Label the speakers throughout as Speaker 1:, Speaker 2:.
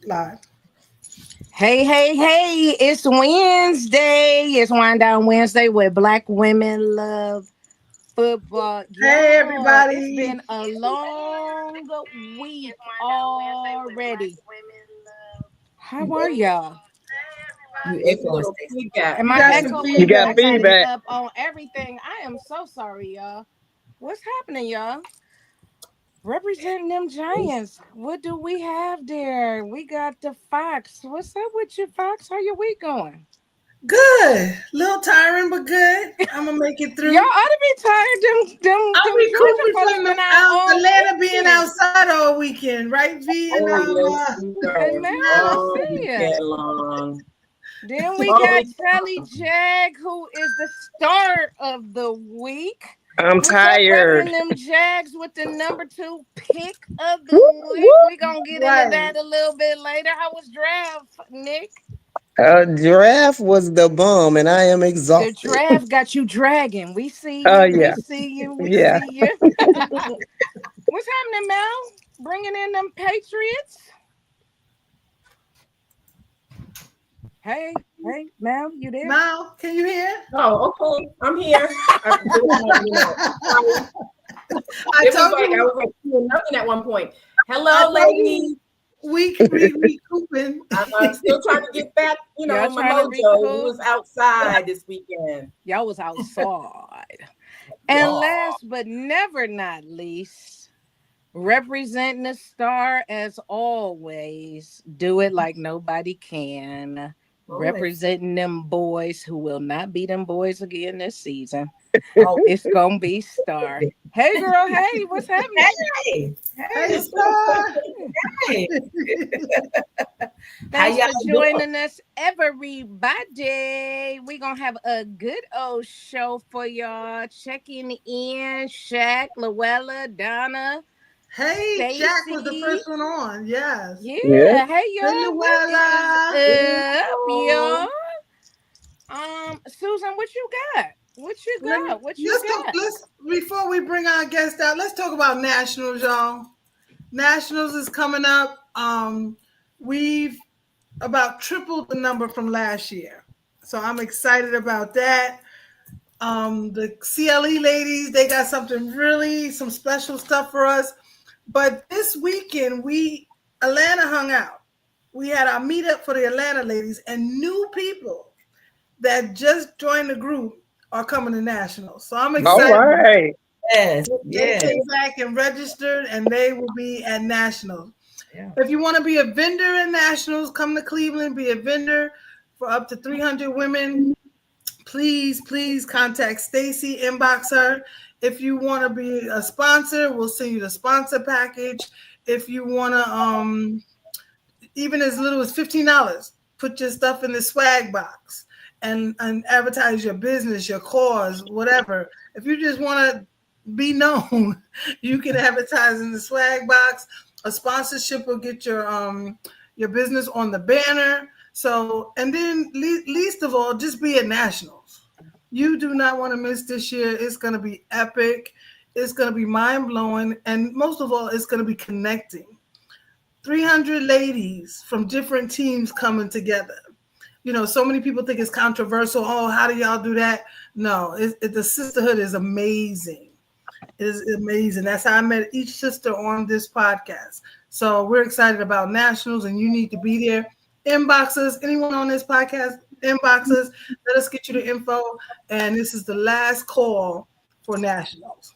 Speaker 1: Live.
Speaker 2: Hey, hey, hey, it's Wednesday. It's Wind Down Wednesday where Black women love football.
Speaker 1: Hey,
Speaker 2: Y'all, it's
Speaker 1: everybody.
Speaker 2: been a long week already. How are y'all?
Speaker 3: You
Speaker 4: It's a
Speaker 3: echoing,
Speaker 4: little
Speaker 3: Stacey.
Speaker 4: feedback.
Speaker 2: Am
Speaker 1: You
Speaker 2: I
Speaker 1: got some
Speaker 2: echoing?
Speaker 5: You
Speaker 2: Because
Speaker 5: got
Speaker 2: I
Speaker 1: feedback,
Speaker 2: got it
Speaker 5: feedback.
Speaker 1: Stacey.
Speaker 2: up on everything. I am so sorry, y'all. What's happening, y'all? Representing them Giants. What do we have there? We got the Fox. What's up with you, Fox? How your week going?
Speaker 1: Good. Little tiring, but good. I'm gonna make it
Speaker 2: Y'all
Speaker 1: through.
Speaker 2: ought to be tired. Them
Speaker 1: I'm
Speaker 2: Georgia
Speaker 1: recouping
Speaker 2: folks
Speaker 1: from
Speaker 2: been
Speaker 1: the
Speaker 2: out all
Speaker 1: Atlanta being
Speaker 2: weekend.
Speaker 1: outside all weekend, right? V and
Speaker 4: Oh, yes, we
Speaker 2: And
Speaker 4: were
Speaker 2: Mel was
Speaker 4: all
Speaker 2: saying.
Speaker 4: weekend long.
Speaker 2: Then we
Speaker 4: All
Speaker 2: got
Speaker 4: weekend
Speaker 2: Shelly
Speaker 4: long.
Speaker 2: Jag, who is the star of the week.
Speaker 5: I'm
Speaker 2: What's up,
Speaker 5: tired.
Speaker 2: Reverend them Jags with the number two pick of
Speaker 5: Woo,
Speaker 2: the week?
Speaker 5: woo.
Speaker 2: We gonna get into
Speaker 1: right.
Speaker 2: that a little bit later. How was draft, Nick?
Speaker 5: Giraffe was the bomb, and I am
Speaker 2: The
Speaker 5: exhausted.
Speaker 2: draft got you dragging. We see
Speaker 5: Oh
Speaker 2: you. We
Speaker 5: yeah,
Speaker 2: see you. We
Speaker 5: yeah.
Speaker 2: see you. What's happening, Mel? Bringing in them Patriots. Hey, hey, Mel, you there?
Speaker 1: Mal, can you hear?
Speaker 4: Oh, okay. I'm here. Sorry.
Speaker 1: I
Speaker 4: It was
Speaker 1: told
Speaker 4: like I
Speaker 1: you.
Speaker 4: was like doing nothing at one point.
Speaker 1: I
Speaker 4: Hello,
Speaker 1: told you.
Speaker 4: ladies.
Speaker 1: We recouping.
Speaker 4: I'm still trying to get back,
Speaker 2: Y'all
Speaker 4: my
Speaker 2: trying to
Speaker 4: mojo. We
Speaker 2: recoup?
Speaker 4: was outside this weekend.
Speaker 2: Y'all was outside. And
Speaker 4: Yeah.
Speaker 2: last but never not least, representing the star as always. Do it like nobody can.
Speaker 4: Always.
Speaker 2: Representing them boys who will not be them boys again this season.
Speaker 4: Oh,
Speaker 2: It's gonna be Star. Hey girl, hey, what's happening?
Speaker 3: Hey,
Speaker 1: Hey,
Speaker 3: hey,
Speaker 1: Star.
Speaker 3: hey. How
Speaker 2: Thanks
Speaker 3: y'all
Speaker 2: for
Speaker 3: doing?
Speaker 2: joining us, everybody. We're gonna have a good old show for y'all. Checking in, Shaq, Luella, Donna,
Speaker 1: Hey, Jack was the
Speaker 2: Stacy.
Speaker 1: first one on. Yes.
Speaker 5: Yeah.
Speaker 2: Yeah, hey
Speaker 1: Hey,
Speaker 2: y'all, what is
Speaker 1: Luella.
Speaker 2: up, y'all? Susan, what you got? What you
Speaker 1: Let me,
Speaker 2: got? What you got?
Speaker 1: let's before we bring our guest out, let's talk about nationals, y'all. Nationals is coming up. We've about tripled the number from last year. So I'm excited about that. The CLE ladies, they got some special stuff for us. But this weekend, Atlanta hung out. We had our meetup for the Atlanta ladies, and new people that just joined the group are coming to nationals. So I'm
Speaker 5: All
Speaker 1: excited about it.
Speaker 5: right.
Speaker 3: Yes,
Speaker 1: They
Speaker 3: yes.
Speaker 1: came back and registered, and they will be at nationals.
Speaker 3: Yeah.
Speaker 1: If you want to be a vendor in nationals, come to Cleveland, be a vendor for up to 300 women. Please contact Stacy, inbox her. If you want to be a sponsor, we'll send you the sponsor package. If you want to, even as little as $15, put your stuff in the swag box and advertise your business, your cause, whatever. If you just want to be known, you can advertise in the swag box. A sponsorship will get your business on the banner. So, and then least of all, just be at nationals. You do not want to miss this year. It's going to be epic. It's going to be mind blowing, and most of all, it's going to be connecting. 300 ladies from different teams coming together. So many people think it's controversial. Oh, how do y'all do that? No, the sisterhood is amazing. It is amazing. That's how I met each sister on this podcast. So we're excited about nationals, and you need to be there. Inbox us. Anyone on this podcast, inbox us. Let us get you the info. And this is the last call for nationals.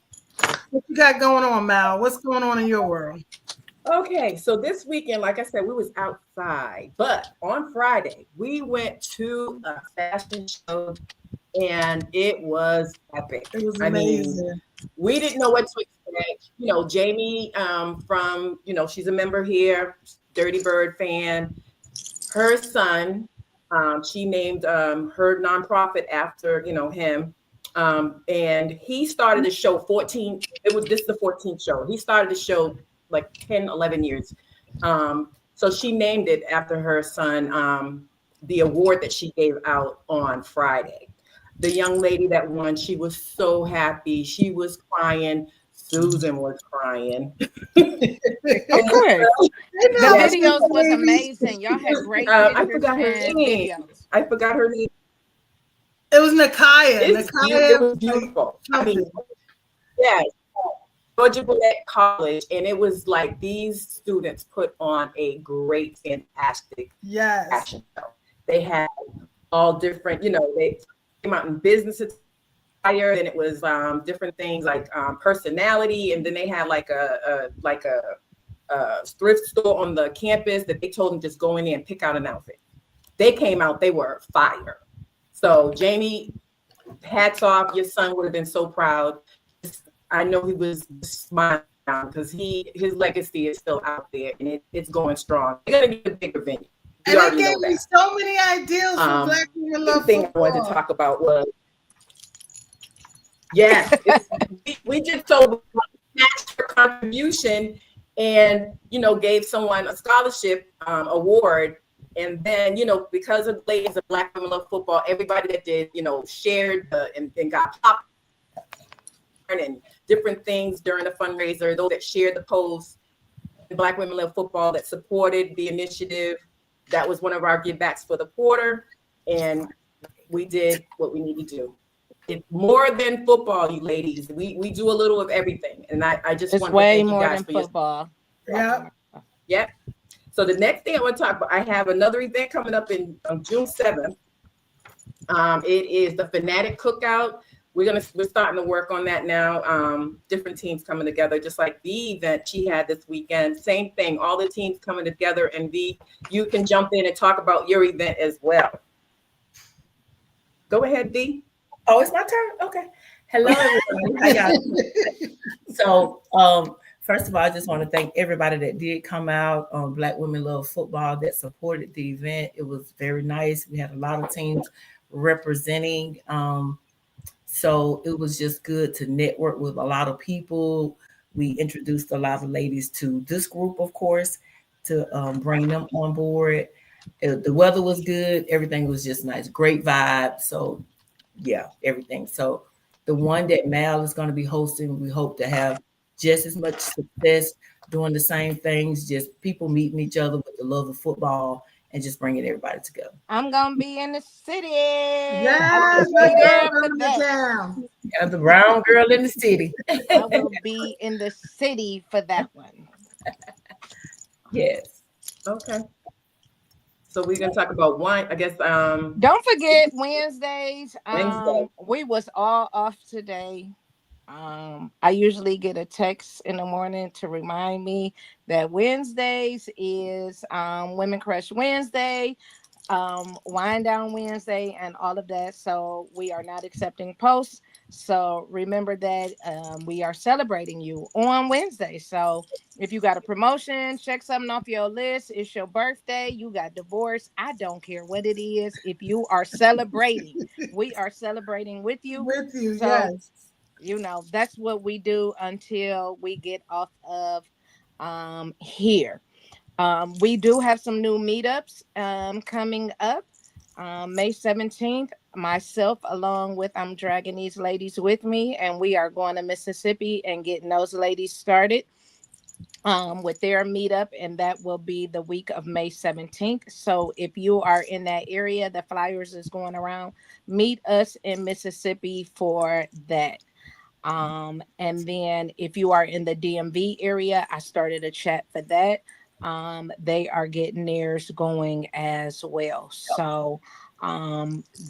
Speaker 1: What you got going on, Mal? What's going on in your world?
Speaker 4: okay. So this weekend, like I said, we was outside, but on Friday we went to a fashion show, and it was epic.
Speaker 1: It was
Speaker 4: I mean,
Speaker 1: amazing.
Speaker 4: we didn't know what to expect. Jamie, from she's a member here, Dirty Bird fan. Her son, she named her nonprofit after him, and he started the show 14. This is the 14th show. He started the show like 10, 11 years. So she named it after her son. The award that she gave out on Friday. The young lady that won, she was so happy. She was crying. Susan was crying.
Speaker 2: Of course.
Speaker 1: They
Speaker 2: The
Speaker 1: know
Speaker 4: Yes.
Speaker 2: videos
Speaker 1: people,
Speaker 2: was
Speaker 1: baby.
Speaker 2: amazing. Y'all had great
Speaker 4: I
Speaker 2: pictures
Speaker 4: forgot her
Speaker 2: and
Speaker 4: name.
Speaker 2: videos.
Speaker 4: I forgot her name.
Speaker 1: It was Nakaya.
Speaker 4: It
Speaker 1: Nakaya,
Speaker 4: was
Speaker 1: like,
Speaker 4: beautiful. I mean,
Speaker 1: something.
Speaker 4: yes, Georgia Gwinnett College, and it was like these students put on a great, fantastic
Speaker 1: Yes.
Speaker 4: fashion show. They had all different, they came out in business attire, then it was different things like personality, and then they had like a thrift store on the campus that they told them just go in there and pick out an outfit. They came out, they were fire. So Jamie, hats off. Your son would have been so proud. I know he was smiling because his legacy is still out there and it's going strong. They're gonna get a bigger venue. We
Speaker 1: And it
Speaker 4: already
Speaker 1: gave
Speaker 4: know
Speaker 1: me
Speaker 4: that.
Speaker 1: so many ideas for Black Women
Speaker 4: The
Speaker 1: Love
Speaker 4: thing I wanted to
Speaker 1: Football.
Speaker 4: talk about was yes, we just so matched her contribution and gave someone a scholarship award. And then, because of the ladies of Black Women Love Football, everybody that did, shared and got popcorn and different things during the fundraiser, those that shared the post, Black Women Love Football that supported the initiative. That was one of our give backs for the quarter. And we did what we need to do. It's more than football, you ladies. We do a little of everything. And I just
Speaker 2: It's
Speaker 4: want to
Speaker 2: way
Speaker 4: thank you
Speaker 2: more
Speaker 4: guys
Speaker 2: than
Speaker 4: for your
Speaker 2: football.
Speaker 1: Yeah.
Speaker 4: Yep. So the next thing I want to talk about, I have another event coming up on June 7th. It is the Fanatic Cookout. We're starting to work on that now. Different teams coming together, just like the event she had this weekend. Same thing, all the teams coming together, and you can jump in and talk about your event as well. Go ahead, V.
Speaker 3: Oh, it's my turn. Okay. Hello, everybody. How y'all? So, first of all, I just want to thank everybody that did come out on Black Women Love Football that supported the event. It was very nice. We had a lot of teams representing. So it was just good to network with a lot of people. We introduced a lot of ladies to this group, of course, to bring them on board. The weather was good. Everything was just nice. Great vibe. So, yeah, everything. So, the one that Mal is going to be hosting, we hope to have just as much success doing the same things, just people meeting each other with the love of football and just bringing everybody together.
Speaker 2: I'm gonna be in the city. I
Speaker 1: Yes,
Speaker 2: will
Speaker 1: my
Speaker 2: be
Speaker 1: girl
Speaker 2: there for
Speaker 1: coming to
Speaker 2: that.
Speaker 1: town.
Speaker 3: Yeah, the brown girl in the city.
Speaker 2: I will be in the city for that one.
Speaker 3: Yes.
Speaker 4: Okay. So we're gonna talk about wine. I guess
Speaker 2: Don't forget Wednesdays.
Speaker 4: Wednesday.
Speaker 2: We was all off today. I usually get a text in the morning to remind me that Wednesdays is Women Crush Wednesday, Wind Down Wednesday, and all of that. So we are not accepting posts. So remember that we are celebrating you on Wednesday. So if you got a promotion, check something off your list. It's your birthday. You got divorced. I don't care what it is. If you are celebrating, we are celebrating with you.
Speaker 1: With you,
Speaker 2: So
Speaker 1: yes.
Speaker 2: that's what we do until we get off of here. We do have some new meetups coming up. May 17th, myself along with I'm dragging these ladies with me, and we are going to Mississippi and getting those ladies started with their meetup, and that will be the week of May 17th. So if you are in that area, the flyers is going around. Meet us in Mississippi for that. And then if you are in the DMV area, I started a chat for that. They are getting theirs going as well. So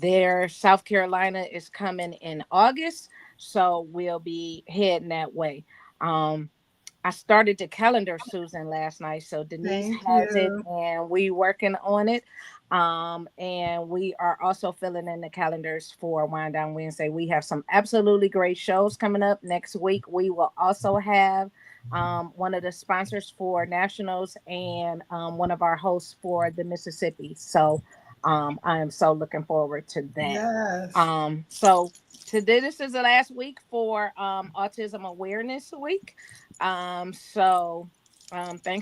Speaker 2: their South Carolina is coming in August. So we'll be heading that way. I started the calendar, Susan, last night. So Denise
Speaker 1: Thank
Speaker 2: has it
Speaker 1: you.
Speaker 2: and we working on it. And we are also filling in the calendars for Wind Down Wednesday. We have some absolutely great shows coming up next week. We will also have one of the sponsors for Nationals and one of our hosts for the Mississippi. So I am so looking forward to that.
Speaker 1: Yes.
Speaker 2: So today, this is the last week for Autism Awareness Week. Thanks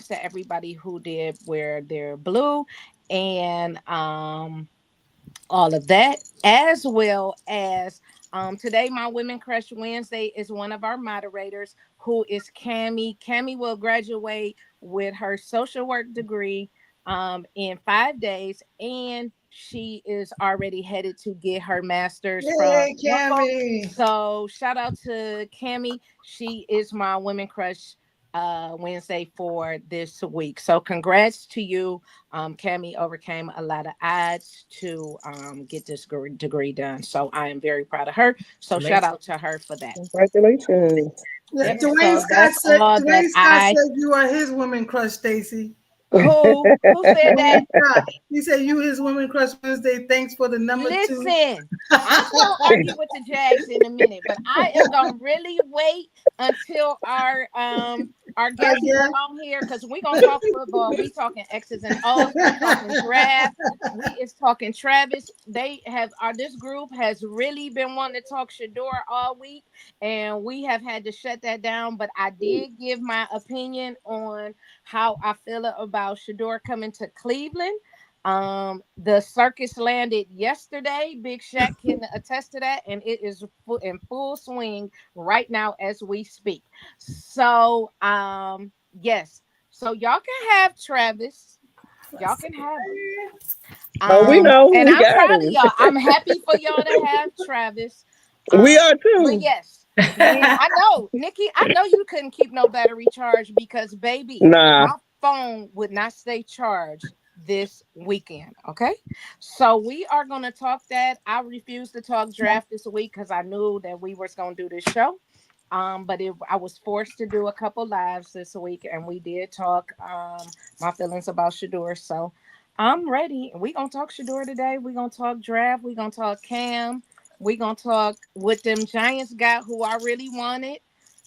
Speaker 2: to everybody who did wear their blue and all of that, as well as today, my Women Crush Wednesday is one of our moderators who is Cammie. Cammie will graduate with her social work degree in 5 days, and she is already headed to get her master's from
Speaker 1: Yay,
Speaker 2: Temple.
Speaker 1: Cammy.
Speaker 2: So shout out to Cammie. She is my women crush Wednesday for this week. So congrats to you. Cammie overcame a lot of odds to get this degree done. So I am very proud of her. So shout out to her for that.
Speaker 5: Congratulations.
Speaker 2: Yep.
Speaker 1: Dwayne
Speaker 2: So
Speaker 1: Scott
Speaker 2: that's
Speaker 1: said
Speaker 2: all
Speaker 1: Dwayne
Speaker 2: that
Speaker 1: Scott said you are his woman crush, Stacy.
Speaker 2: who said that?
Speaker 1: Dwayne Scott. He said you his woman crush Wednesday. Thanks for the number 2.
Speaker 2: Listen, I'm gonna argue with the Jags in a minute, but I am gonna really wait until our guests
Speaker 1: guess.
Speaker 2: are on here because we're gonna talk football. We talking X's and O's, we talking draft, we is talking Travis. They have this group has really been wanting to talk Shador all week, and we have had to shut that down. But I did give my opinion on how I feel about Shador coming to Cleveland. The circus landed yesterday. Big Shaq can attest to that, and it is in full swing right now as we speak. So, yes. So y'all can have Travis. Y'all can have him.
Speaker 5: Oh, we know
Speaker 2: And
Speaker 5: we
Speaker 2: I'm
Speaker 5: got
Speaker 2: proud of
Speaker 5: him.
Speaker 2: y'all. I'm happy for y'all to have Travis.
Speaker 5: We are
Speaker 2: But
Speaker 5: too.
Speaker 2: yes, I know, Nikki. I know you couldn't keep no battery charge because, baby,
Speaker 5: Nah.
Speaker 2: my phone would not stay charged this weekend. Okay, so we are gonna talk that. I refused to talk draft this week because I knew that we were gonna do this show. But I was forced to do a couple lives this week, and we did talk my feelings about Shador. So I'm ready. We gonna talk Shador today. We gonna talk draft. We gonna talk Cam. We gonna talk what them Giants got, who I really wanted.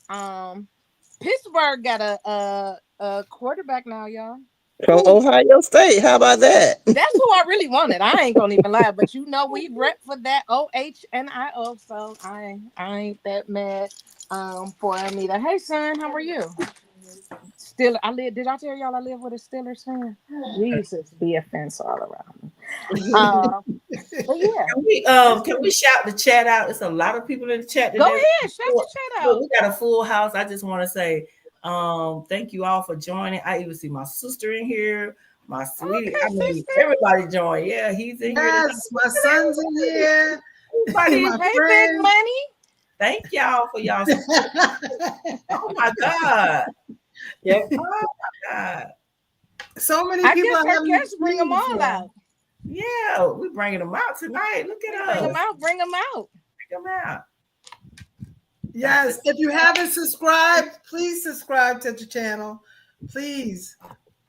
Speaker 2: Um, Pittsburgh got a quarterback now, y'all.
Speaker 5: From Ohio State. How about that?
Speaker 2: That's who I really wanted. I ain't gonna even lie, but you know we rep for that OHNIO, so I ain't that mad for Anita. Hey son, how are you? Still, I live. Did I tell y'all I live with a Steelers fan? Jesus, be a fence all around. But yeah,
Speaker 3: Can we shout the chat out? It's a lot of people in the chat
Speaker 2: go
Speaker 3: today.
Speaker 2: ahead, shout the chat out.
Speaker 3: Look, we got a full house. I just want to say thank you all for joining. I even see my sister in here, my sweetie.
Speaker 2: Okay,
Speaker 3: I mean,
Speaker 2: sister.
Speaker 3: everybody join. Yeah, he's in here.
Speaker 1: Yes, my son's in here.
Speaker 3: Everybody,
Speaker 1: My
Speaker 2: Hey,
Speaker 1: friend.
Speaker 2: big money.
Speaker 3: thank y'all for y'all support. Oh my God.
Speaker 4: Yep.
Speaker 3: Oh my God.
Speaker 1: So many
Speaker 2: I
Speaker 1: people
Speaker 2: guess
Speaker 1: I
Speaker 2: our
Speaker 1: haven't
Speaker 2: guests bring
Speaker 1: seen
Speaker 2: them all
Speaker 1: before.
Speaker 2: out.
Speaker 3: Yeah, we bringing them out tonight. Look at
Speaker 2: Bring
Speaker 3: us.
Speaker 2: them out. Bring them out.
Speaker 3: Bring them out.
Speaker 1: Yes, if you haven't subscribed, please subscribe to the channel. Please.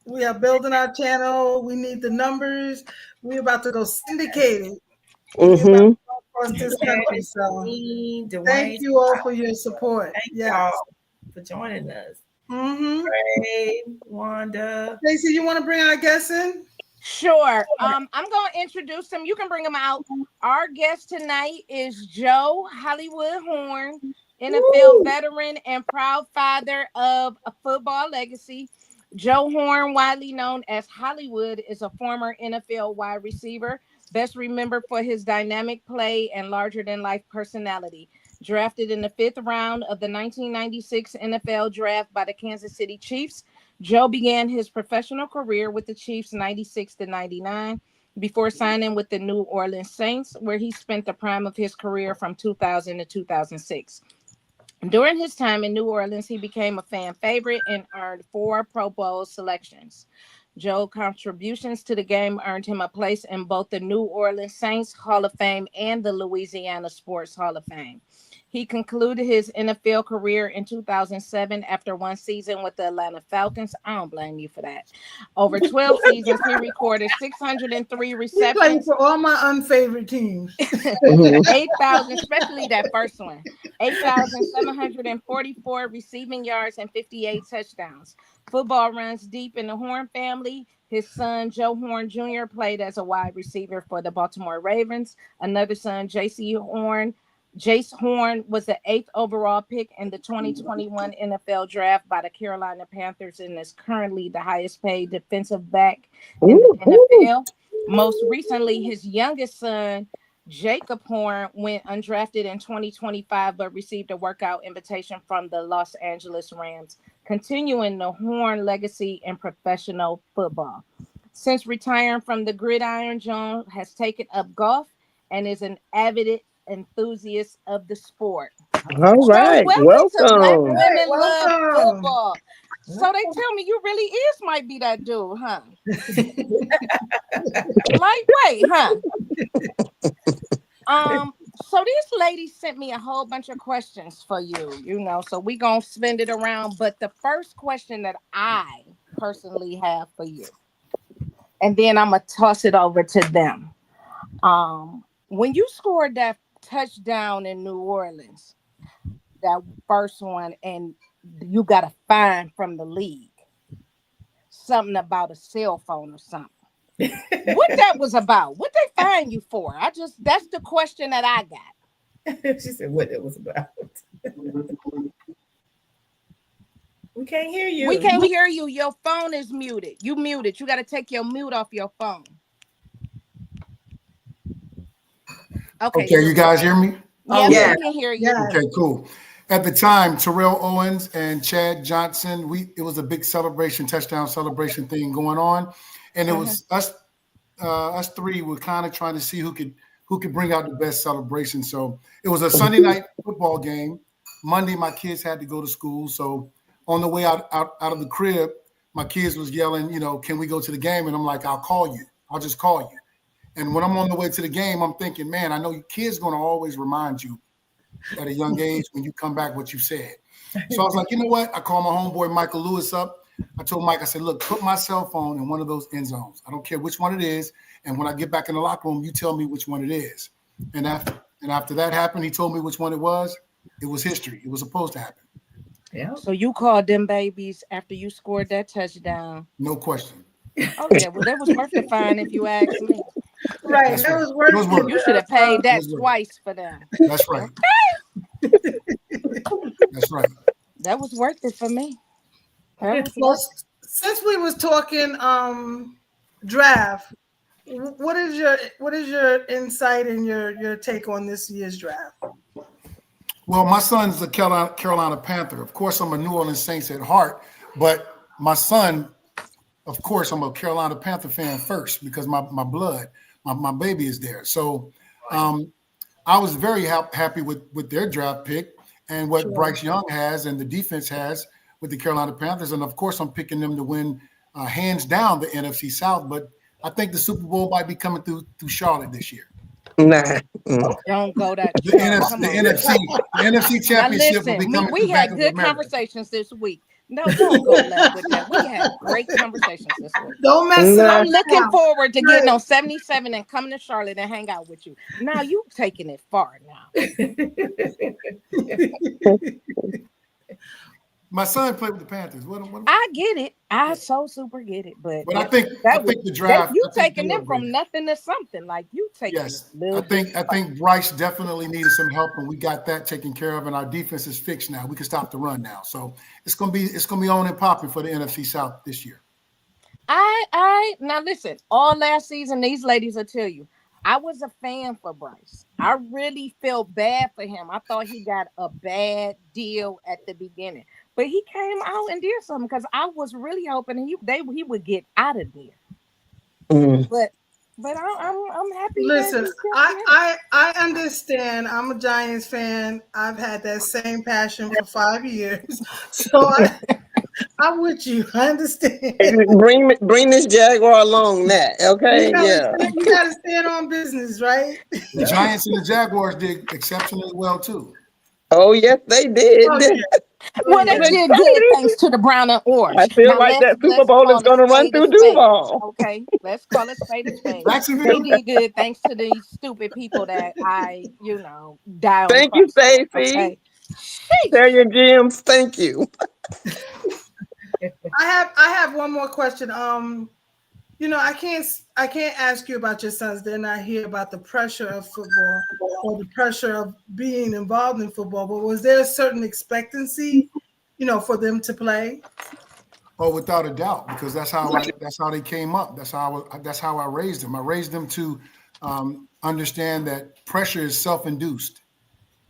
Speaker 1: We are building our channel. We need the numbers. We're about to go syndicated. We're about to
Speaker 5: Mm-hmm.
Speaker 1: go across this country. So
Speaker 3: Dwayne,
Speaker 1: thank you all for your support.
Speaker 3: thank
Speaker 1: Yes.
Speaker 3: y'all for joining us.
Speaker 1: Mm-hmm.
Speaker 3: Ray, Wanda.
Speaker 1: Stacey, you want to bring our guests in?
Speaker 2: Sure. I'm going to introduce them. You can bring them out. Our guest tonight is Joe Hollywood Horn, NFL veteran and proud father of a football legacy. Joe Horn, widely known as Hollywood, is a former NFL wide receiver, best remembered for his dynamic play and larger than life personality. Drafted in the 5th round of the 1996 NFL draft by the Kansas City Chiefs, Joe began his professional career with the Chiefs 96 to 99 before signing with the New Orleans Saints, where he spent the prime of his career from 2000 to 2006. During his time in New Orleans, he became a fan favorite and earned 4 Pro Bowl selections. Joe's contributions to the game earned him a place in both the New Orleans Saints Hall of Fame and the Louisiana Sports Hall of Fame. He concluded his NFL career in 2007 after one season with the Atlanta Falcons. I don't blame you for that. Over 12 seasons, he recorded 603
Speaker 1: He played
Speaker 2: receptions,
Speaker 1: for all my unfavorite teams.
Speaker 2: 8,000, especially that first one, 8,744 receiving yards and 58 touchdowns. Football runs deep in the Horn family. His son, Joe Horn Jr., played as a wide receiver for the Baltimore Ravens. Another son, Jace Horn, was the 8th overall pick in the 2021 NFL draft by the Carolina Panthers and is currently the highest paid defensive back in the NFL. Most recently, his youngest son, Jacob Horn went undrafted in 2025 but received a workout invitation from the Los Angeles Rams, continuing the Horn legacy in professional football. Since retiring from the gridiron, Jones has taken up golf and is an avid enthusiast of the sport.
Speaker 5: All
Speaker 2: So
Speaker 5: right.
Speaker 2: welcome to Black
Speaker 5: Welcome.
Speaker 1: Hey,
Speaker 2: Women Love
Speaker 1: welcome.
Speaker 2: Football. So they tell me you really is might be that dude, huh? Lightweight, huh? So this lady sent me a whole bunch of questions for you, so we gonna spin it around. But the first question that I personally have for you, and then I'm gonna toss it over to them. When you scored that touchdown in New Orleans, that first one, and you got a fine from the league, something about a cell phone or something. What that was about? What they fine you for? That's the question that I got.
Speaker 3: She said what it was about. We can't hear you.
Speaker 2: We can't hear you. Your phone is muted. You muted. You got to take your mute off your phone. Okay,
Speaker 6: you guys hear me?
Speaker 2: Yeah,
Speaker 4: yeah.
Speaker 2: we can hear you.
Speaker 1: Yeah.
Speaker 6: Okay, cool. At the time, Terrell Owens and Chad Johnson, it was a big touchdown celebration thing going on, and it was us three were kind of trying to see who could bring out the best celebration. So it was a Sunday night football game. Monday, my kids had to go to school, so on the way out of the crib, my kids was yelling, can we go to the game? And I'm like, I'll call you. I'll just call you. And when I'm on the way to the game, I'm thinking, man, I know your kids going to always remind you at a young age when you come back what you said. So I was like, you know what? I called my homeboy Michael Lewis up. I told Mike, I said, look, put my cell phone in one of those end zones. I don't care which one it is. And when I get back in the locker room, you tell me which one it is. And after that happened, he told me which one it was. It was history. It was supposed to happen.
Speaker 3: Yeah.
Speaker 2: So you called them babies after you scored that touchdown.
Speaker 6: No question.
Speaker 2: Oh, yeah. Well, that was worth the fine if you ask me.
Speaker 1: Right.
Speaker 6: That's
Speaker 1: That
Speaker 6: right.
Speaker 1: was worth
Speaker 6: It was worth
Speaker 2: You should have paid that
Speaker 6: It was worth it.
Speaker 2: twice for them.
Speaker 6: That's right. That's right.
Speaker 2: That was worth it for me. That was
Speaker 1: Well,
Speaker 2: worth
Speaker 1: since we was talking draft, what is your insight and your take on this year's draft?
Speaker 6: Well, my son's a Carolina Panther. Of course, I'm a New Orleans Saints at heart, but my son, of course, I'm a Carolina Panther fan first because my blood, my baby is there. So I was very happy with their draft pick and what Bryce Young has and the defense has with the Carolina Panthers. And, of course, I'm picking them to win hands down the NFC South. But I think the Super Bowl might be coming through Charlotte this year.
Speaker 5: Nah.
Speaker 2: Don't go that
Speaker 6: The
Speaker 2: far. Come on.
Speaker 6: NFC
Speaker 2: Now
Speaker 6: Championship will be
Speaker 2: listen,
Speaker 6: coming
Speaker 2: we
Speaker 6: through
Speaker 2: had
Speaker 6: Bank of
Speaker 2: good
Speaker 6: America.
Speaker 2: conversations this week. No, don't go left with that. We had great conversations this week.
Speaker 1: Don't mess it
Speaker 5: Nah.
Speaker 1: up.
Speaker 2: I'm looking
Speaker 1: now.
Speaker 2: forward to getting on 77 and coming to Charlotte and hang out with you. Now you taking it far now.
Speaker 6: My son played with the Panthers. What
Speaker 2: I get it. I so super get it. But
Speaker 6: I think the draft.
Speaker 2: you
Speaker 6: I think
Speaker 2: taking
Speaker 6: they
Speaker 2: them
Speaker 6: were
Speaker 2: from
Speaker 6: great.
Speaker 2: nothing to something. Like you taking
Speaker 6: Yes,
Speaker 2: a little
Speaker 6: I think Bryce definitely needed some help, and we got that taken care of, and our defense is fixed now. We can stop the run now, so it's gonna be on and popping for the NFC South this year.
Speaker 2: I now listen, all last season, these ladies will tell you, I was a fan for Bryce. I really felt bad for him. I thought he got a bad deal at the beginning, but he came out and did something because I was really hoping he would get out of there.
Speaker 5: Mm.
Speaker 2: But I'm happy.
Speaker 1: Listen,
Speaker 2: that he's still here.
Speaker 1: I understand. I'm a Giants fan. I've had that same passion for 5 years, so I'm with you. I understand.
Speaker 5: Bring this Jaguar along, Matt. Okay, yeah.
Speaker 1: You gotta stand on business, right?
Speaker 6: The Giants and the Jaguars did exceptionally well too.
Speaker 5: Oh yes, they did.
Speaker 1: Oh, yeah.
Speaker 2: Well, they did good thanks to the brown and orange.
Speaker 5: I feel
Speaker 2: Now,
Speaker 5: like that Super
Speaker 2: let's
Speaker 5: Bowl
Speaker 2: call
Speaker 5: is going to
Speaker 2: a
Speaker 5: run
Speaker 2: spade a
Speaker 5: through
Speaker 2: spade.
Speaker 5: Duval.
Speaker 2: Okay, let's call it spade a spade.
Speaker 6: Jacksonville.
Speaker 2: They did good thanks to these stupid people that I, die on.
Speaker 5: Thank you,
Speaker 2: Christ for,
Speaker 5: Stacey.
Speaker 2: okay?
Speaker 5: Tell your Jims, thank you.
Speaker 1: I have one more question. I can't ask you about your sons. Then I hear about the pressure of football or the pressure of being involved in football. But was there a certain expectancy, for them to play?
Speaker 6: Oh, without a doubt, because that's how they came up. That's how I raised them. I raised them to understand that pressure is self-induced.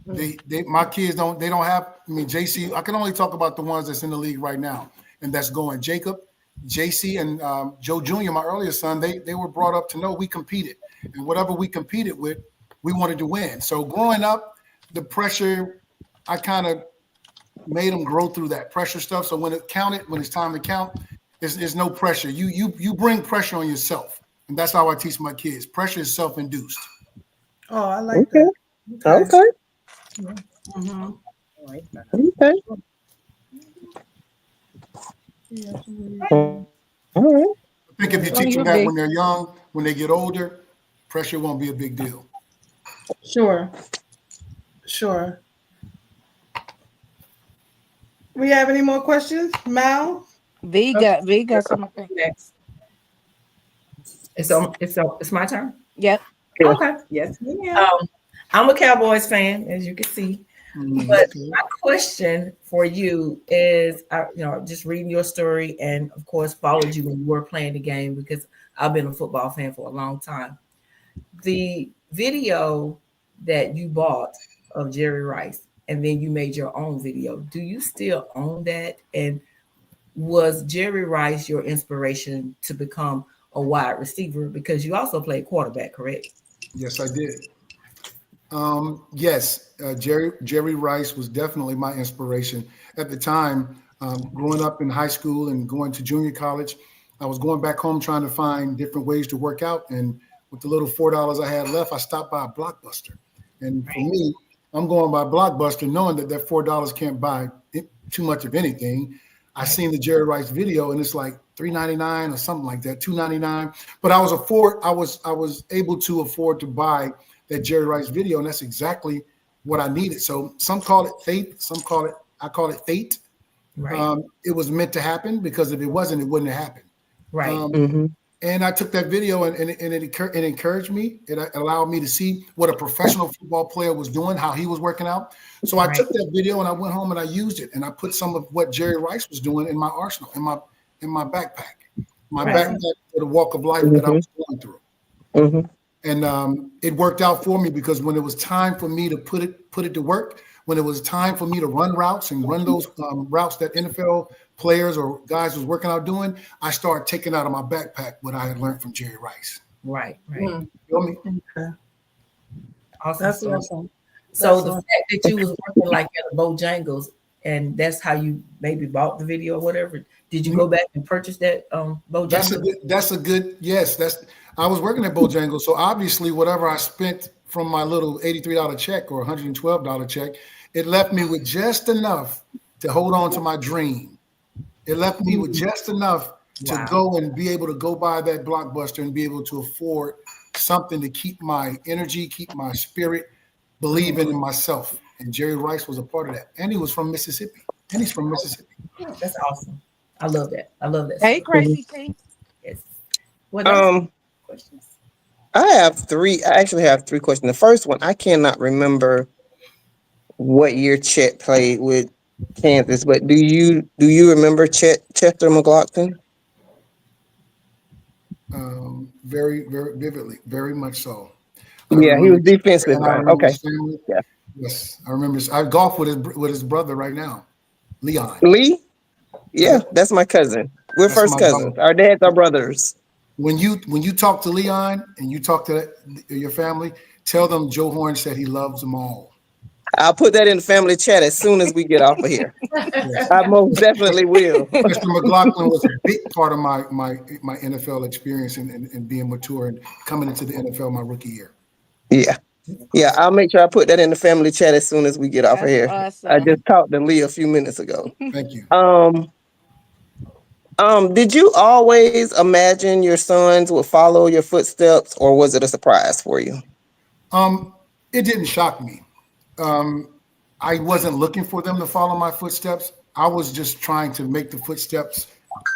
Speaker 6: My kids don't have. I mean, JC. I can only talk about the ones that's in the league right now, and that's going. Jacob, JC, and Joe Jr. My earliest son. They were brought up to know we competed, and whatever we competed with, we wanted to win. So growing up, the pressure, I kind of made them grow through that pressure stuff. So when it counted, when it's time to count, there's no pressure. You bring pressure on yourself, and that's how I teach my kids. Pressure is self-induced.
Speaker 1: Oh, I like that.
Speaker 5: Okay.
Speaker 1: Mm-hmm.
Speaker 5: Okay. All right.
Speaker 6: I think if you teach them that when they're young, when they get older, pressure won't be a big deal.
Speaker 1: Sure. We have any more questions, Mal?
Speaker 2: V got something.
Speaker 3: Next. It's my turn.
Speaker 2: Yep.
Speaker 3: Okay.
Speaker 4: Yes, ma'am.
Speaker 3: I'm a Cowboys fan, as you can see. But my question for you is, just reading your story and, of course, followed you when you were playing the game because I've been a football fan for a long time. The video that you bought of Jerry Rice and then you made your own video, do you still own that? And was Jerry Rice your inspiration to become a wide receiver? Because you also played quarterback, correct?
Speaker 6: Yes, I did. Yes, Jerry Rice was definitely my inspiration at the time. Growing up in high school and going to junior college, I was going back home trying to find different ways to work out. And with the little $4 I had left, I stopped by a Blockbuster. And for me, I'm going by Blockbuster knowing that $4 can't buy too much of anything. I seen the Jerry Rice video and it's like $3.99 or something like that, $2.99. But I was able to afford to buy that Jerry Rice video, and that's exactly what I needed. So some call it faith, I call it fate.
Speaker 3: Right.
Speaker 6: It was meant to happen because if it wasn't, it wouldn't have happened.
Speaker 3: Right.
Speaker 6: And I took that video and it encouraged me. It allowed me to see what a professional football player was doing, how he was working out. So I took that video and I went home and I used it and I put some of what Jerry Rice was doing in my arsenal, in my backpack, backpack for the walk of life that I was going through. And it worked out for me because when it was time for me to put it to work, when it was time for me to run routes and run those routes that NFL players or guys was working out doing, I started taking out of my backpack what I had learned from Jerry Rice.
Speaker 3: Right.
Speaker 6: You feel me?
Speaker 1: Okay.
Speaker 3: Awesome.
Speaker 1: That's awesome.
Speaker 3: So the fact that you was working like at a Bojangles and that's how you maybe bought the video or whatever, did you go back and purchase that Bojangles?
Speaker 6: That's a good yes. I was working at Bojangles, so obviously whatever I spent from my little $83 check or $112 check, it left me with just enough to hold on to my dream. It left me with just enough to go and be able to go buy that Blockbuster and be able to afford something to keep my energy, keep my spirit, believing in myself. And Jerry Rice was a part of that. And he was from Mississippi. And he's from Mississippi.
Speaker 3: That's awesome. I love that.
Speaker 2: Hey, Crazy T.
Speaker 3: Yes. What else? Questions?
Speaker 5: I actually have three questions. The first one, I cannot remember what year Chet played with Kansas, but do you remember Chester McLaughlin?
Speaker 6: Very, very vividly, very much so.
Speaker 5: Yeah, he was defensive. Okay.
Speaker 6: Yeah. Yes, I remember. I golf with his brother right now, Leon.
Speaker 5: Lee? Yeah, that's my cousin. We're first cousins. Our dads are brothers.
Speaker 6: When you talk to Leon and you talk to your family, tell them Joe Horn said he loves them all.
Speaker 5: I'll put that in the family chat as soon as we get off of here. Yes. I most definitely will.
Speaker 6: Mr. McLaughlin was a big part of my NFL experience and being mature and coming into the NFL my rookie year.
Speaker 5: Yeah, I'll make sure I put that in the family chat as soon as we get off of here.
Speaker 2: Awesome.
Speaker 5: I just talked to Lee a few minutes ago.
Speaker 6: Thank you.
Speaker 5: Did you always imagine your sons would follow your footsteps, or was it a surprise for you?
Speaker 6: It didn't shock me. I wasn't looking for them to follow my footsteps. I was just trying to make the footsteps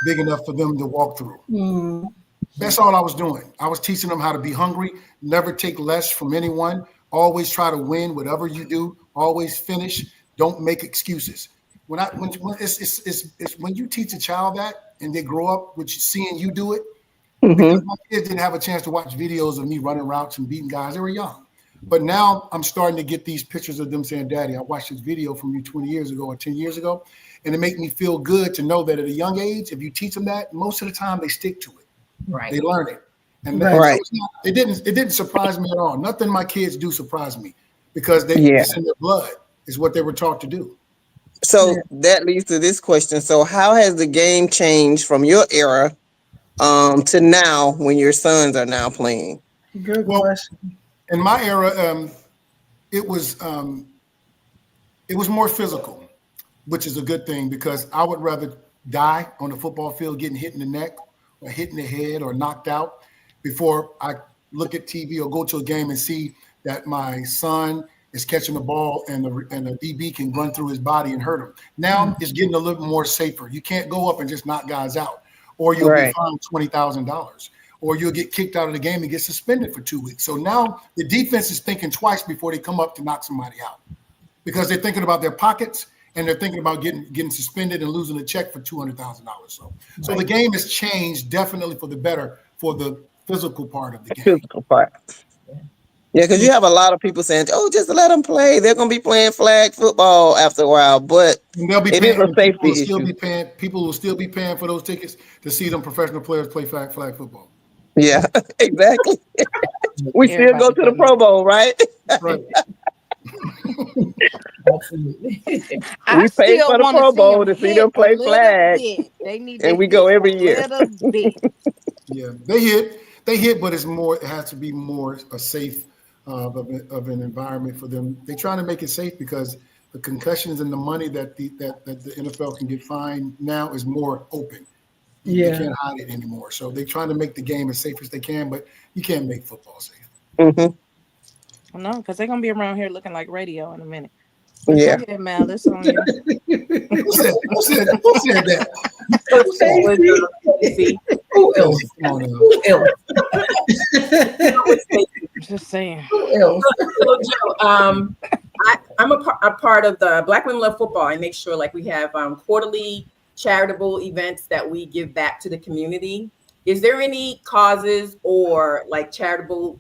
Speaker 6: big enough for them to walk through. That's all I was doing. I was teaching them how to be hungry, never take less from anyone, always try to win whatever you do, always finish, don't make excuses. When you teach a child that and they grow up with seeing you do it, because
Speaker 5: Mhm.
Speaker 6: my kids didn't have a chance to watch videos of me running routes and beating guys. They were young. But now I'm starting to get these pictures of them saying, Daddy, I watched this video from you 20 years ago or 10 years ago. And it makes me feel good to know that at a young age, if you teach them that, most of the time they stick to it.
Speaker 3: Right.
Speaker 6: They learn it. And
Speaker 1: Right.
Speaker 6: so it didn't surprise me at all. Nothing my kids do surprise me because
Speaker 5: Yeah.
Speaker 6: it's in their blood. Is what they were taught to do.
Speaker 5: So that leads to this question. So how has the game changed from your era to now when your sons are now playing?
Speaker 1: Good
Speaker 6: Well,
Speaker 1: question.
Speaker 6: in my era, it was more physical, which is a good thing because I would rather die on the football field getting hit in the neck or hit in the head or knocked out before I look at TV or go to a game and see that my son is catching the ball and the DB can run through his body and hurt him. Now it's getting a little more safer. You can't go up and just knock guys out, or you'll be
Speaker 5: Right.
Speaker 6: fined $20,000, or you'll get kicked out of the game and get suspended for 2 weeks. So now the defense is thinking twice before they come up to knock somebody out because they're thinking about their pockets and they're thinking about getting suspended and losing a check for $200,000. So the game has changed definitely for the better for the physical part of the game.
Speaker 5: Physical part. Yeah, because you have a lot of people saying, "Oh, just let them play. They're gonna be playing flag football after a while." But
Speaker 6: And they'll be
Speaker 5: it is
Speaker 6: paying.
Speaker 5: a
Speaker 6: And people will
Speaker 5: safety
Speaker 6: still
Speaker 5: issue.
Speaker 6: be paying. People will still be paying for those tickets to see them professional players play flag football.
Speaker 5: Yeah, exactly. We still go
Speaker 2: Everybody
Speaker 5: to the
Speaker 2: doing
Speaker 5: Pro Bowl, right?
Speaker 6: Right.
Speaker 3: Absolutely.
Speaker 2: I
Speaker 5: We pay
Speaker 2: still
Speaker 5: for the
Speaker 2: want to
Speaker 5: Pro
Speaker 2: see
Speaker 5: Bowl
Speaker 2: them
Speaker 5: to see
Speaker 2: hit
Speaker 5: them
Speaker 2: a
Speaker 5: play
Speaker 2: little
Speaker 5: flag,
Speaker 2: bit. They need to
Speaker 5: and we
Speaker 2: hit
Speaker 5: go
Speaker 2: a
Speaker 5: every year.
Speaker 2: little bit.
Speaker 6: Yeah, they hit, but it's more. It has to be more a safe of an environment for them. They're trying to make it safe because the concussions and the money that the NFL can get fined now is more open. They
Speaker 1: Yeah.
Speaker 6: can't hide it anymore. So they're trying to make the game as safe as they can, but you can't make football safe.
Speaker 5: Hmm.
Speaker 2: No, because they're gonna be around here looking like radio in a minute. But go
Speaker 5: Yeah.
Speaker 2: ahead, Mal. It's on you.
Speaker 6: Who said that?
Speaker 4: See,
Speaker 3: Who else?
Speaker 6: Come on now.
Speaker 3: Who else?
Speaker 2: Just saying.
Speaker 3: Who else?
Speaker 4: so Joe, I'm a part of the Black Women Love Football. I make sure like we have quarterly charitable events that we give back to the community. Is there any causes or like charitable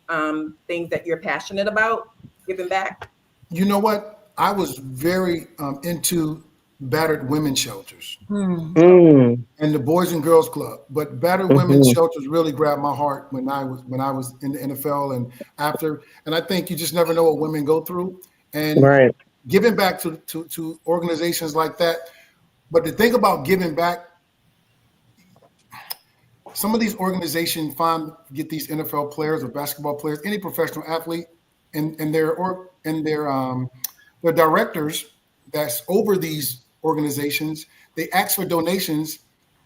Speaker 4: things that you're passionate about giving back?
Speaker 6: You know what? I was very into battered women's shelters
Speaker 5: Mm.
Speaker 6: and the Boys and Girls Club, but battered women's
Speaker 5: Hmm.
Speaker 6: shelters really grabbed my heart when I was in the NFL and after. And I think you just never know what women go through. And
Speaker 5: Right.
Speaker 6: giving back to organizations like that. But the thing about giving back, some of these organizations get these NFL players or basketball players, any professional athlete, and their directors that's over these organizations. They ask for donations,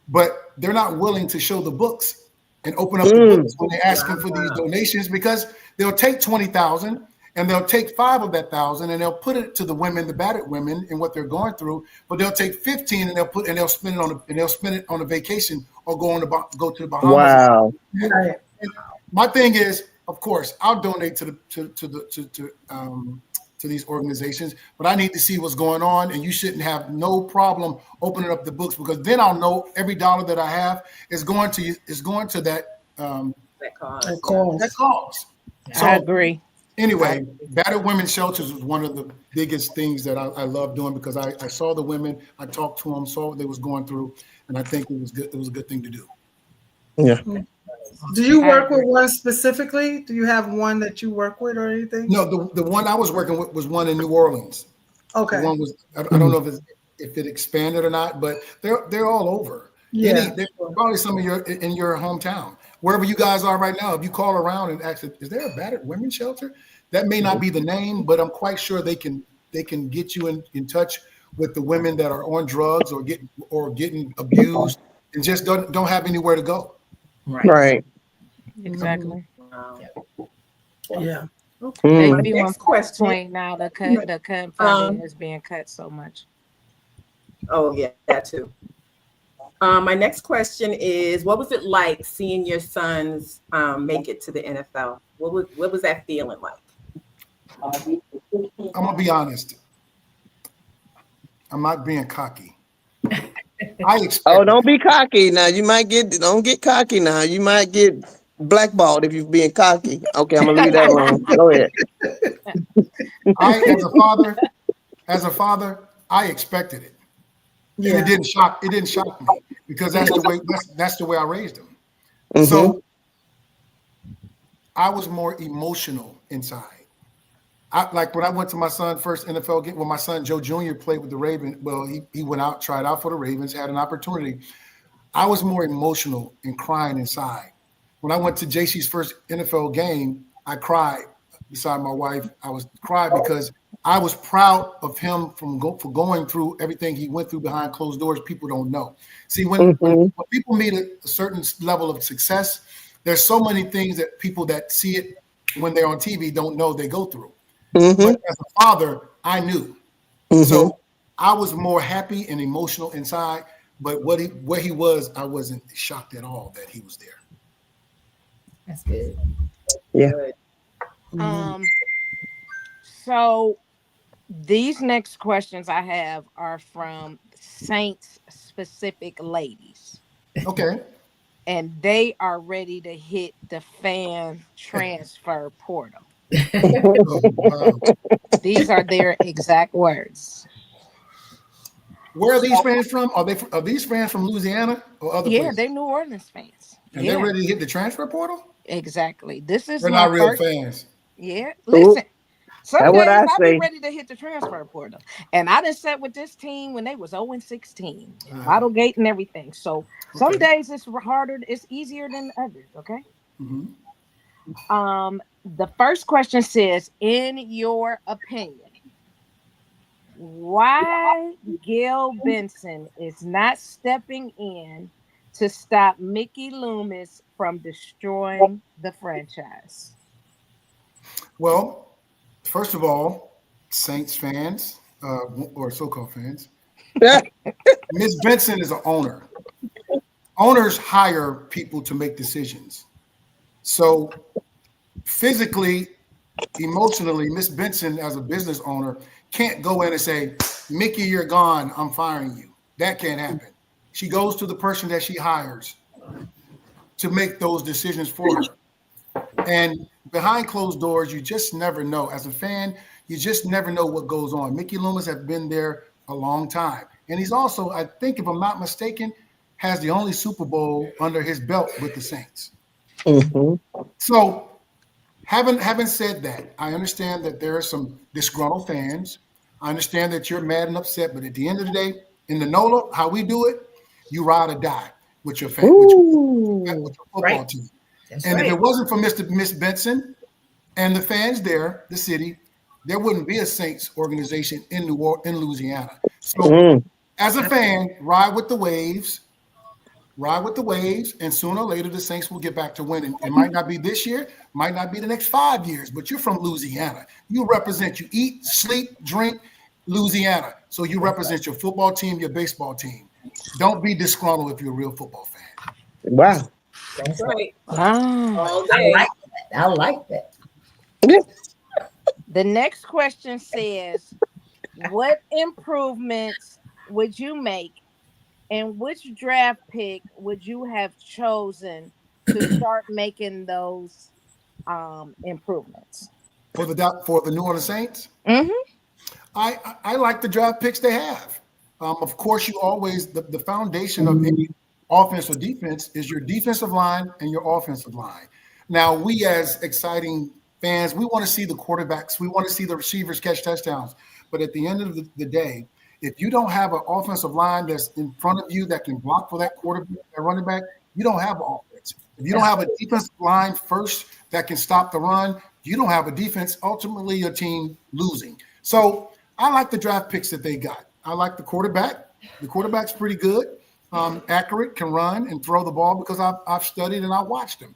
Speaker 6: but they're not willing to show the books and open up the books when they're asking for these donations because they'll take 20,000 and they'll take 5 of that 1,000 and they'll put it to the women, the battered women, and what they're going through. But they'll take 15 and they'll spend it on a vacation or go to the Bahamas.
Speaker 5: Wow.
Speaker 6: And my thing is, of course, I'll donate to these organizations, but I need to see what's going on, and you shouldn't have no problem opening up the books because then I'll know every dollar that I have is going to that
Speaker 4: That
Speaker 1: cause.
Speaker 6: that cause. So
Speaker 2: I agree.
Speaker 6: anyway, battered women's shelters was one of the biggest things that I love doing because I saw the women, I talked to them, saw what they was going through, and I think it was good. It was a good thing to do.
Speaker 5: Yeah.
Speaker 1: Do you work with one specifically? Do you have one that you work with or anything?
Speaker 6: No, the one I was working with was one in New Orleans.
Speaker 1: Okay.
Speaker 6: The one was I don't know if it expanded or not, but they're all over.
Speaker 1: Yeah.
Speaker 6: They're probably some of in your hometown, wherever you guys are right now. If you call around and ask, is there a battered women's shelter? That may not be the name, but I'm quite sure they can get you in touch with the women that are on drugs or getting abused and just don't have anywhere to go.
Speaker 5: Right.
Speaker 2: Exactly.
Speaker 1: Yeah.
Speaker 2: They
Speaker 5: Mm.
Speaker 2: be
Speaker 4: Next
Speaker 2: one
Speaker 4: question.
Speaker 2: point now the cut funding is being cut so much.
Speaker 4: Oh yeah, that too. My next question is, what was it like seeing your sons make it to the NFL? What was that feeling like?
Speaker 6: I'm gonna be honest. I'm not being cocky. I
Speaker 5: Oh,
Speaker 6: expected
Speaker 5: don't
Speaker 6: it.
Speaker 5: be cocky now. Don't get cocky now. You might get blackballed if you're being cocky. Okay, I'm gonna leave that alone. Go ahead.
Speaker 6: I, as a father, I expected it. And
Speaker 3: Yeah.
Speaker 6: it didn't shock me because that's the way I raised him.
Speaker 5: Mm-hmm.
Speaker 6: So I was more emotional inside. I like when I went to my son's first NFL game when my son Joe Jr. played with the Ravens. Well, he went out, tried out for the Ravens, had an opportunity. I was more emotional and crying inside. When I went to JC's first NFL game, I cried beside my wife. I was cried because I was proud of him for going through everything he went through behind closed doors. People don't know. See,
Speaker 5: Mm-hmm.
Speaker 6: when people meet a certain level of success, there's so many things that people that see it when they're on TV don't know they go through.
Speaker 5: Mm-hmm.
Speaker 6: But as a father, I knew.
Speaker 5: Mm-hmm.
Speaker 6: So I was more happy and emotional inside. But where he was, I wasn't shocked at all that he was there.
Speaker 3: That's good.
Speaker 5: Yeah.
Speaker 4: Good.
Speaker 2: Um, so these next questions I have are from Saints specific ladies,
Speaker 6: Okay.
Speaker 2: and they are ready to hit the fan transfer portal.
Speaker 6: Oh, wow.
Speaker 2: These are their exact words.
Speaker 6: Where are
Speaker 2: So
Speaker 6: these fans from? Are these fans from Louisiana or other
Speaker 2: yeah,
Speaker 6: places?
Speaker 2: they're New Orleans fans.
Speaker 6: And they're
Speaker 2: Yeah,
Speaker 6: ready to hit the transfer portal?
Speaker 2: exactly. This is
Speaker 6: They're
Speaker 2: my
Speaker 6: not real
Speaker 2: first.
Speaker 6: fans.
Speaker 2: Yeah,
Speaker 5: Ooh,
Speaker 2: listen. Some
Speaker 5: that's what
Speaker 2: days
Speaker 5: I
Speaker 2: I be
Speaker 5: say.
Speaker 2: ready to hit the transfer portal, and I done sat with this team when they was 0-16,
Speaker 6: Wow.
Speaker 2: bottle gate and everything. So some
Speaker 6: Okay.
Speaker 2: days it's harder, it's easier than others. Okay.
Speaker 6: Hmm.
Speaker 2: The first question says, in your opinion, why Gail Benson is not stepping in to stop Mickey Loomis from destroying the franchise?
Speaker 6: Well, first of all, Saints fans, or so-called fans, Miss Benson is an owner. Owners hire people to make decisions. So physically, emotionally, Miss Benson, as a business owner, can't go in and say, Mickey, you're gone. I'm firing you. That can't happen. She goes to the person that she hires to make those decisions for her. And behind closed doors, you just never know. As a fan, you just never know what goes on. Mickey Loomis has been there a long time. And he's also, I think, if I'm not mistaken, has the only Super Bowl under his belt with the Saints.
Speaker 5: Mm-hmm.
Speaker 6: So having said that, I understand that there are some disgruntled fans. I understand that you're mad and upset, but at the end of the day, in the NOLA, how we do it, you ride or die with your
Speaker 5: Ooh.
Speaker 6: with your football
Speaker 3: Right.
Speaker 6: team.
Speaker 3: That's
Speaker 6: And if
Speaker 3: right.
Speaker 6: it wasn't for Miss Benson and the fans there, the city, there wouldn't be a Saints organization in Louisiana. So
Speaker 5: Mm.
Speaker 6: as a fan, ride with the waves, and sooner or later the Saints will get back to winning. It might not be this year, might not be the next 5 years, but you're from Louisiana. You represent, you eat, sleep, drink Louisiana. So you represent your football team, your baseball team. Don't be disgruntled if you're a real football fan.
Speaker 5: Wow.
Speaker 4: That's right.
Speaker 2: Ah.
Speaker 4: All
Speaker 3: I
Speaker 4: day.
Speaker 3: like that. I like that.
Speaker 5: Yeah.
Speaker 2: The next question says, what improvements would you make and which draft pick would you have chosen to start making those improvements?
Speaker 6: For the New Orleans Saints,
Speaker 2: Mm-hmm.
Speaker 6: I like the draft picks they have. Of course, you always the foundation of any offense or defense is your defensive line and your offensive line. Now, we as exciting fans, we want to see the quarterbacks, we want to see the receivers catch touchdowns. But at the end of the day, if you don't have an offensive line that's in front of you that can block for that quarterback, that running back, you don't have an offense. If you don't have a defensive line first that can stop the run, you don't have a defense. Ultimately, your team losing. So I like the draft picks that they got. I like the quarterback. The quarterback's pretty good, accurate, can run and throw the ball because I've studied and I watched them.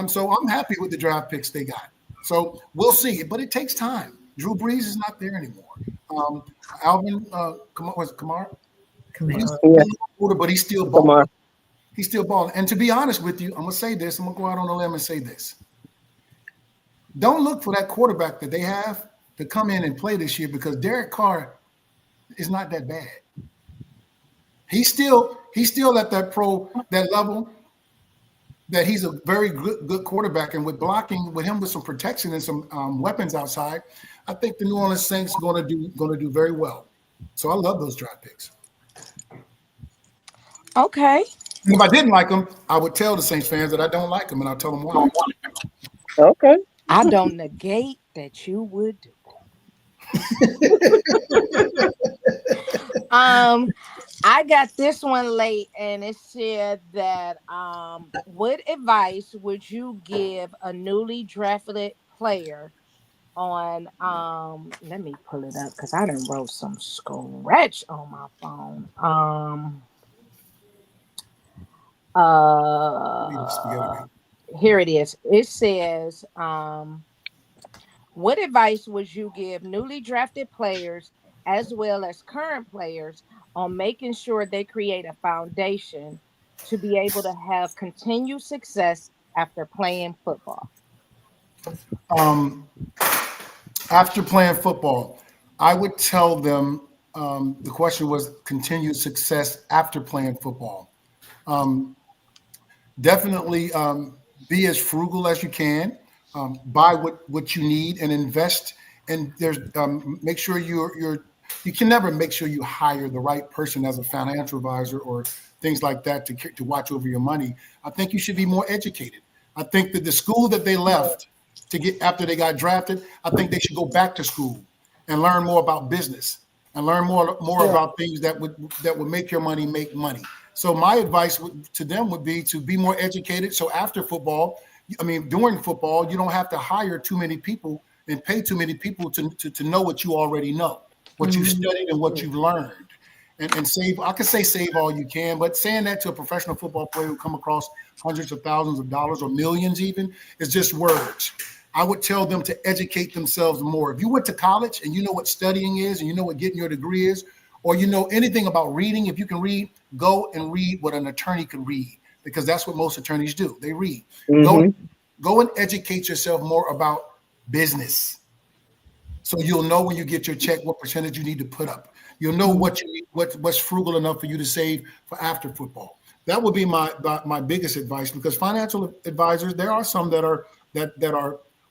Speaker 6: So I'm happy with the draft picks they got. So we'll see, but it takes time. Drew Brees is not there anymore. Alvin, was it Kamara?
Speaker 3: Come
Speaker 6: He's
Speaker 3: on.
Speaker 5: Yeah.
Speaker 6: older, but he's still
Speaker 5: Come
Speaker 6: balling.
Speaker 5: on.
Speaker 6: He's still balling. And to be honest with you, I'm gonna say this. I'm gonna go out on a limb and say this. Don't look for that quarterback that they have to come in and play this year because Derek Carr is not that bad. He's still at that level that he's a very good quarterback, and with blocking with him with some protection and some weapons outside, I think the New Orleans Saints going to do very well. So I love those draft picks.
Speaker 2: Okay.
Speaker 6: And if I didn't like them, I would tell the Saints fans that I don't like them, and I'll tell them why.
Speaker 5: Okay.
Speaker 2: I don't negate that you would do that. I got this one late, and it said that what advice would you give a newly drafted player on let me pull it up because I done wrote some scratch on my phone. Here it is. It says what advice would you give newly drafted players as well as current players on making sure they create a foundation to be able to have continued success after playing football?
Speaker 6: After playing football, I would tell them the question was continued success after playing football. Definitely be as frugal as you can. Buy what you need and invest. And there's make sure you can never make sure you hire the right person as a financial advisor or things like that to watch over your money. I think you should be more educated. I think that the school that they left to get after they got drafted, I think they should go back to school and learn more about business and learn more about things that would make your money make money. So my advice to them would be to be more educated. So after football, during football, you don't have to hire too many people and pay too many people to know what you already know, what you've studied and what you've learned. And save, I could say save all you can, but saying that to a professional football player who come across hundreds of thousands of dollars or millions even is just words. I would tell them to educate themselves more. If you went to college and you know what studying is and you know what getting your degree is, or you know anything about reading, if you can read, go and read what an attorney can read, because that's what most attorneys do. They read. Go and educate yourself more about business. So you'll know when you get your check what percentage you need to put up. You'll know what's frugal enough for you to save for after football. That would be my biggest advice, because financial advisors, there are some that are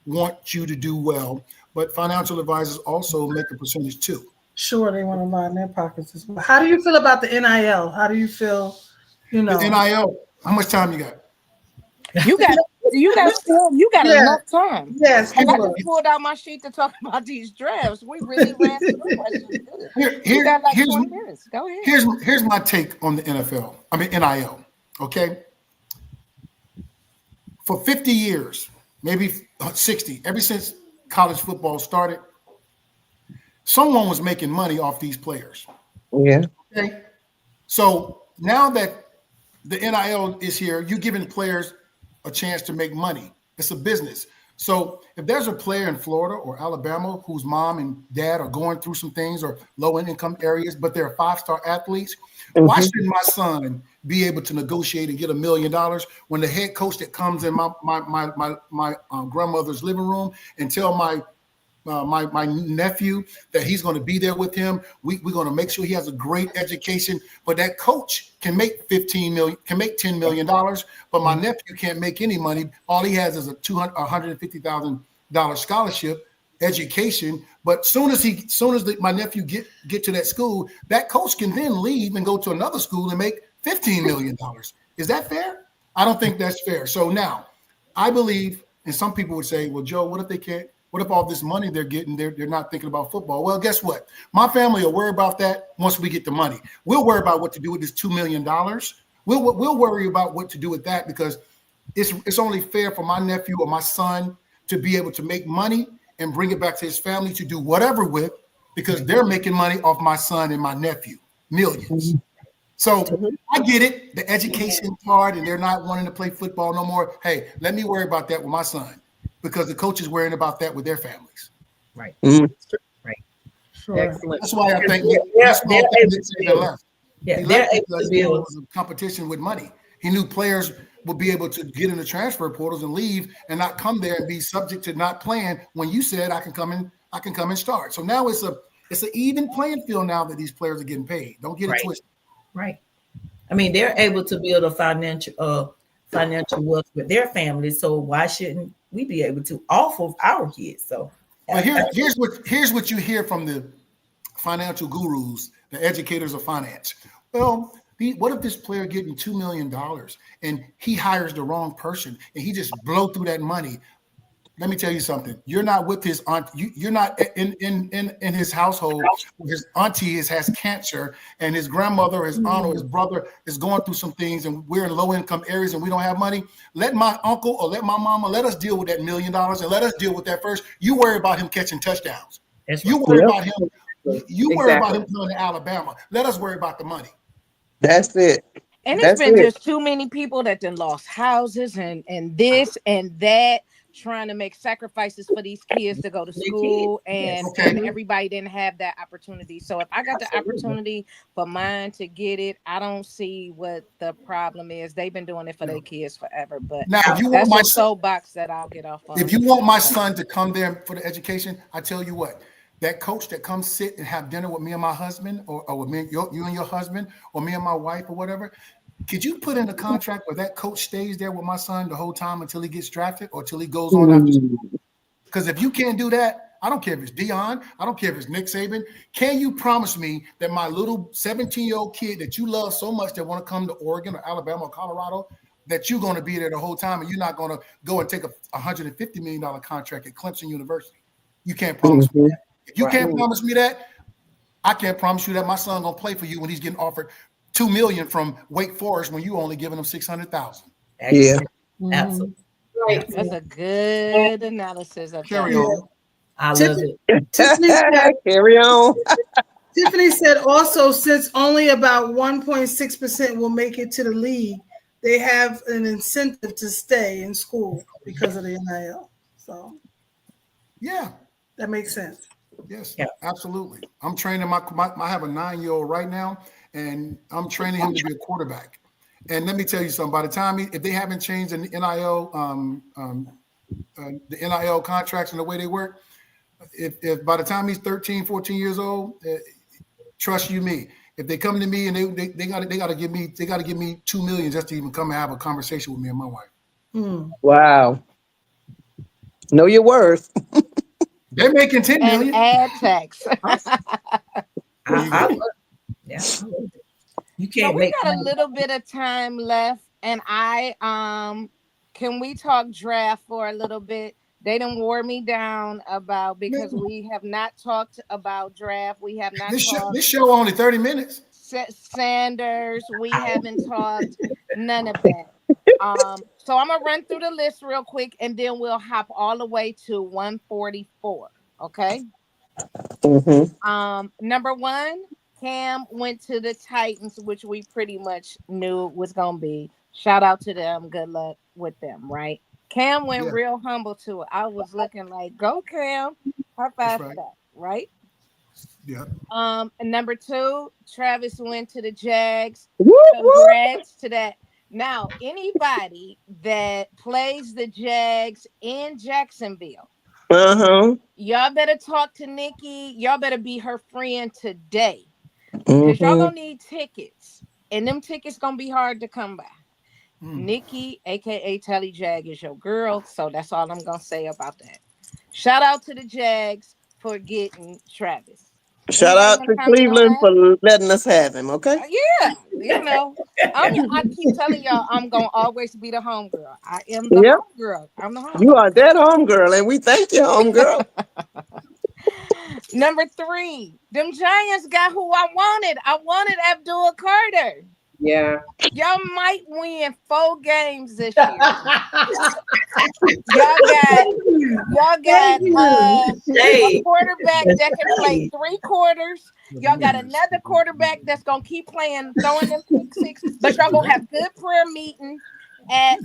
Speaker 6: want you to do well, but financial advisors also make a percentage too.
Speaker 1: Sure, they want to line their pockets as well. How do you feel about the NIL? How do you feel? The
Speaker 6: NIL. How much time you got?
Speaker 2: You got enough time.
Speaker 1: Yes,
Speaker 2: I just pulled out my sheet to talk about these drafts. We really ran through questions. You got like 20 minutes. Go ahead.
Speaker 6: Here's my take on the NFL. NIL. Okay. For 50 years, maybe 60, ever since college football started, someone was making money off these players.
Speaker 5: Yeah.
Speaker 6: Okay. So now that the NIL is here, you're giving players a chance to make money. It's a business. So if there's a player in Florida or Alabama whose mom and dad are going through some things or low income areas, but they're 5-star athletes, why shouldn't my son be able to negotiate and get $1 million when the head coach that comes in my grandmother's living room and tell my nephew that he's going to be there with him. We're going to make sure he has a great education. But that coach can make $10 million, but my nephew can't make any money. All he has is a $150,000 scholarship education. But soon as my nephew get to that school, that coach can then leave and go to another school and make $15 million. Is that fair? I don't think that's fair. So now I believe, and some people would say, well, Joe, what if they can't? What if all this money they're getting, they're not thinking about football? Well, guess what? My family will worry about that once we get the money. We'll worry about what to do with this $2 million. We'll worry about what to do with that, because it's only fair for my nephew or my son to be able to make money and bring it back to his family to do whatever with, because they're making money off my son and my nephew, millions. So I get it, the education part, and they're not wanting to play football no more. Hey, let me worry about that with my son, because the coach is worrying about that with their families.
Speaker 3: Right.
Speaker 4: Right.
Speaker 1: Sure.
Speaker 4: Excellent.
Speaker 6: That's why I think he was a competition with money. He knew players would be able to get in the transfer portals and leave and not come there and be subject to not playing when you said I can come and start. So now it's an even playing field now that these players are getting paid. Don't get it twisted.
Speaker 3: Right. I mean, they're able to build a financial wealth with their families. So why shouldn't we be able to off of our kids? So
Speaker 6: But here's what you hear from the financial gurus, the educators of finance. Well, what if this player getting $2 million and he hires the wrong person and he just blow through that money? Let me tell you something. You're not with his aunt. You're not in his household. His auntie has cancer, and his grandmother, his aunt, or his brother is going through some things, and we're in low income areas and we don't have money. Let my uncle or let my mama let us deal with that $1 million and let us deal with that first. You worry about him catching touchdowns. You worry about him. You worry about him coming to Alabama. Let us worry about the money.
Speaker 5: That's it.
Speaker 2: And it's
Speaker 5: That's
Speaker 2: been
Speaker 5: it.
Speaker 2: just too many people that then lost houses and this and that, trying to make sacrifices for these kids to go to school, and everybody didn't have that opportunity. So if I got the opportunity for mine to get it, I don't see what the problem is. They've been doing it for their kids forever. But
Speaker 6: now, if you want
Speaker 2: that's
Speaker 6: my
Speaker 2: a soapbox that I'll get off on.
Speaker 6: If you want my son to come there for the education, I tell you what, that coach that comes sit and have dinner with me and my husband, or with me, you and your husband, or me and my wife, or whatever, could you put in a contract where that coach stays there with my son the whole time until he gets drafted or till he goes on after school? Because if you can't do that, I don't care if it's Dion, I don't care if it's Nick Saban. Can you promise me that my little 17-year-old kid that you love so much that want to come to Oregon or Alabama or Colorado, that you're going to be there the whole time and you're not going to go and take a $150 million contract at Clemson University? You can't promise me that. If you can't promise me that, I can't promise you that my son going to play for you when he's getting offered $2 million from Wake Forest when you only giving him $600,000.
Speaker 5: Yeah.
Speaker 3: Absolutely.
Speaker 4: Right.
Speaker 2: That's a good analysis of
Speaker 6: Carry
Speaker 2: that.
Speaker 6: on.
Speaker 3: I love it.
Speaker 1: Tiffany said,
Speaker 5: Carry on.
Speaker 1: Tiffany said also, since only about 1.6% will make it to the league, they have an incentive to stay in school because of the NIL. So
Speaker 6: Yeah.
Speaker 1: that makes sense.
Speaker 6: Yes,
Speaker 3: Yeah.
Speaker 6: absolutely. I'm training I have a 9-year-old right now, and I'm training him to be a quarterback. And let me tell you something. By the time if they haven't changed the NIL contracts and the way they work, if by the time he's 13, 14 years old, trust you me, if they come to me and they got to give me $2 million just to even come and have a conversation with me and my wife.
Speaker 5: Wow. Know your worth.
Speaker 6: They're making $10 million.
Speaker 2: And ad tax.
Speaker 3: I love it. Yeah. I love it. You can't
Speaker 2: So we
Speaker 3: make
Speaker 2: got a little bit of time left, and can we talk draft for a little bit? They done wore me down because we have not talked about draft. We have not talked
Speaker 6: This show only 30 minutes.
Speaker 2: Sanders. We haven't talked none of that. So I'm gonna run through the list real quick, and then we'll hop all the way to 144. Okay. Number one, Cam went to the Titans, which we pretty much knew was gonna be. Shout out to them. Good luck with them, right? Cam went real humble to it. I was looking like, go Cam. High five for that, right?
Speaker 6: Yeah.
Speaker 2: And number two, Travis went to the Jags.
Speaker 5: Woo,
Speaker 2: Congrats to that. Now, anybody that plays the Jags in Jacksonville, y'all better talk to Nikki. Y'all better be her friend today, because y'all gonna need tickets, and them tickets gonna be hard to come by. Nikki, aka Telly Jag, is your girl, so that's all I'm gonna say about that. Shout out to the Jags for getting Travis.
Speaker 5: Shout
Speaker 2: Anybody
Speaker 5: out
Speaker 2: want
Speaker 5: to
Speaker 2: to comment on
Speaker 5: Cleveland
Speaker 2: that?
Speaker 5: for letting us have him, okay?
Speaker 2: Yeah, I keep telling y'all I'm gonna always be the home girl. I am the home girl. I'm the home
Speaker 5: You
Speaker 2: girl.
Speaker 5: are that home girl, and we thank you, home girl.
Speaker 2: Number three, them Giants got who I wanted. I wanted Abdul Carter.
Speaker 4: Yeah.
Speaker 2: Y'all might win 4 games this year. Y'all got a quarterback that can play 3 quarters. Y'all got another quarterback that's gonna keep playing, throwing them pick six. But y'all gonna have good prayer meeting at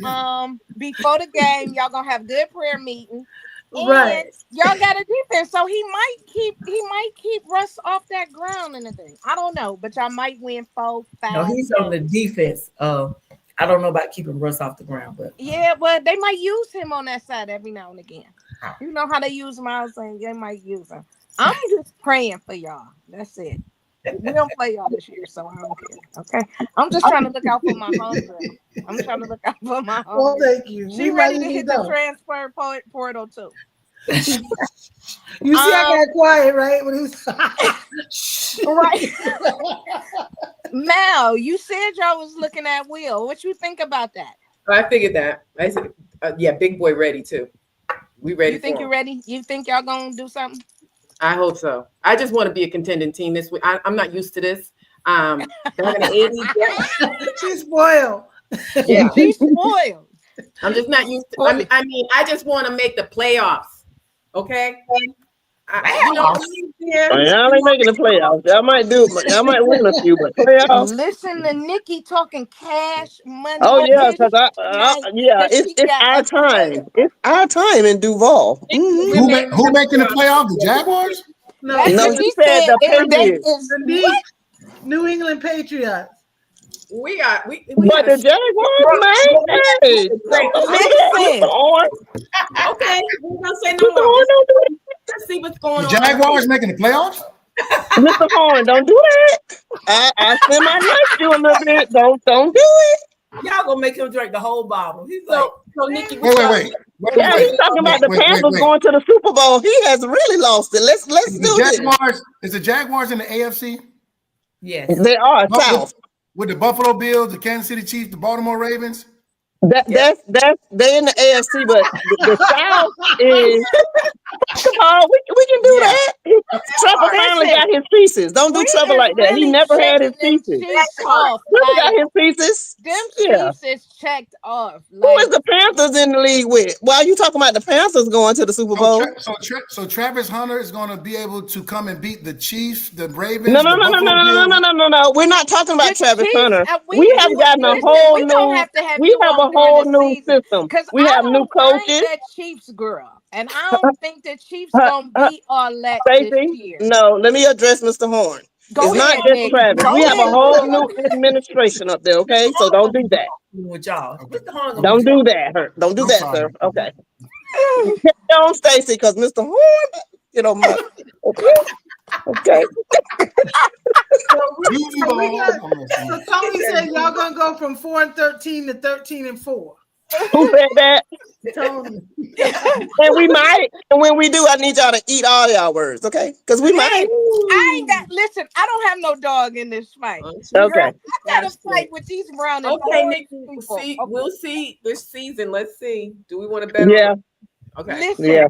Speaker 2: before the game. Y'all gonna have good prayer meeting. And y'all got a defense, so he might keep Russ off that ground and the thing. I don't know, but y'all might win 4, 5.
Speaker 3: No, he's on the defense. I don't know about keeping Russ off the ground, but
Speaker 2: yeah, but they might use him on that side every now and again. You know how they use Miles, and they might use him. I'm just praying for y'all. That's it. We don't play y'all this year, so I don't care. Okay. I'm just trying to look out for my homegirl. I'm trying to look out for my
Speaker 1: Well,
Speaker 2: homegirl.
Speaker 1: thank you.
Speaker 2: She ready to hit the transfer portal too.
Speaker 1: You see, I got quiet, right? When he was
Speaker 2: right. Mal, you said y'all was looking at Will. What you think about that?
Speaker 4: I figured that. I said, yeah, big boy ready too. We ready.
Speaker 2: You think you're ready? You think y'all gonna do something?
Speaker 4: I hope so. I just want to be a contending team this week. I'm not used to this. Having an 80,
Speaker 1: she's spoiled.
Speaker 2: Yeah, she's spoiled.
Speaker 4: I'm just not used to. I mean, I just want to make the playoffs. Okay.
Speaker 5: Y'all ain't making the playoffs. Y'all might win a few, but playoffs.
Speaker 2: Listen to Nikki talking cash money.
Speaker 5: Oh yeah, because it's our time. It's our time in Duval.
Speaker 6: Mm-hmm. Who making the playoff? The Jaguars?
Speaker 1: No,
Speaker 5: he said the Patriots.
Speaker 1: New England Patriots.
Speaker 4: We
Speaker 5: but the Jaguars, man. Hey,
Speaker 2: listen.
Speaker 4: Okay, we're gonna say no more. Let's see what's going on.
Speaker 6: The Jaguars making the playoffs?
Speaker 5: Mr. Horn, don't do that. I spend my life you a little bit. Don't do it.
Speaker 3: Y'all gonna make him drink the whole bottle. He's like,
Speaker 4: so Nikki,
Speaker 6: wait.
Speaker 5: Yeah, he's talking about the Panthers going to the Super Bowl. He has really lost it. Let's do this.
Speaker 6: Is the Jaguars in the AFC?
Speaker 3: Yes,
Speaker 5: they are South.
Speaker 6: With the Buffalo Bills, the Kansas City Chiefs, the Baltimore Ravens.
Speaker 5: That's they're in the AFC, but the South is. First of all, we can do that. Trevor finally got his pieces. Don't do Trevor like that. He never had his pieces. Trevor got his pieces.
Speaker 2: Them Chiefs is checked off.
Speaker 5: Who is the Panthers in the league with? Why are you talking about the Panthers going to the Super Bowl?
Speaker 6: So Travis Hunter is going to be able to come and beat the Chiefs, the Ravens.
Speaker 5: No. We're not talking about Travis Hunter. We have gotten a whole new. We have a whole new system. We have new coaches.
Speaker 2: That Chiefs girl. And I don't think the Chiefs gonna beat all that this year.
Speaker 5: No, let me address Mr. Horn. It's not just Travis. We have a whole new administration up there, okay? So don't do that.
Speaker 3: With y'all.
Speaker 5: Don't do that, Don't do that, sir. Okay. Don't, Stacy, because Mr. Horn, my okay.
Speaker 1: So Tony said y'all gonna go from 4-13 to 13-4.
Speaker 5: Who said that?
Speaker 1: Tony.
Speaker 5: And we might. And when we do, I need y'all to eat all y'all words, okay? Because we might.
Speaker 2: Listen, I don't have no dog in this fight.
Speaker 5: Okay.
Speaker 2: I gotta fight with these brown and
Speaker 4: Nikki. We'll see this season. Let's see. Do we want to bet?
Speaker 5: Yeah.
Speaker 4: Okay.
Speaker 2: Listen. Yeah.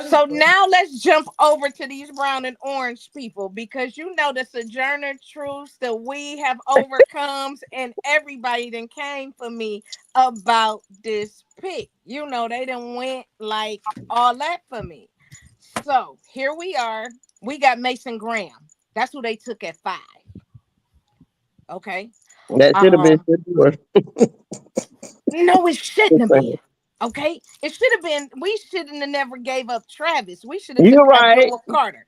Speaker 2: So now let's jump over to these brown and orange people, because the Sojourner Truths, that we have overcomes, and everybody then came for me about this pick. They done went like all that for me. So here we are. We got Mason Graham. That's who they took at 5. Okay.
Speaker 5: That should have been.
Speaker 2: No, it shouldn't have been. Okay, it should have been. We shouldn't have never gave up Travis. We should have took Abdul Carter.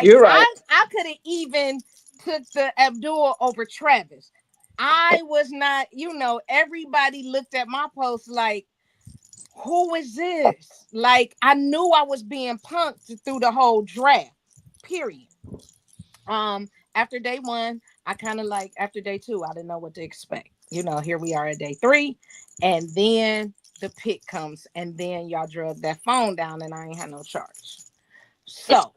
Speaker 5: You're right.
Speaker 2: I could have even took the Abdul over Travis. I was not. Everybody looked at my post like, "Who is this?" Like, I knew I was being punked through the whole draft. Period. After day 1, I kind of after day 2, I didn't know what to expect. Here we are at day 3, and then the pick comes, and then y'all drug that phone down, and I ain't had no charge. So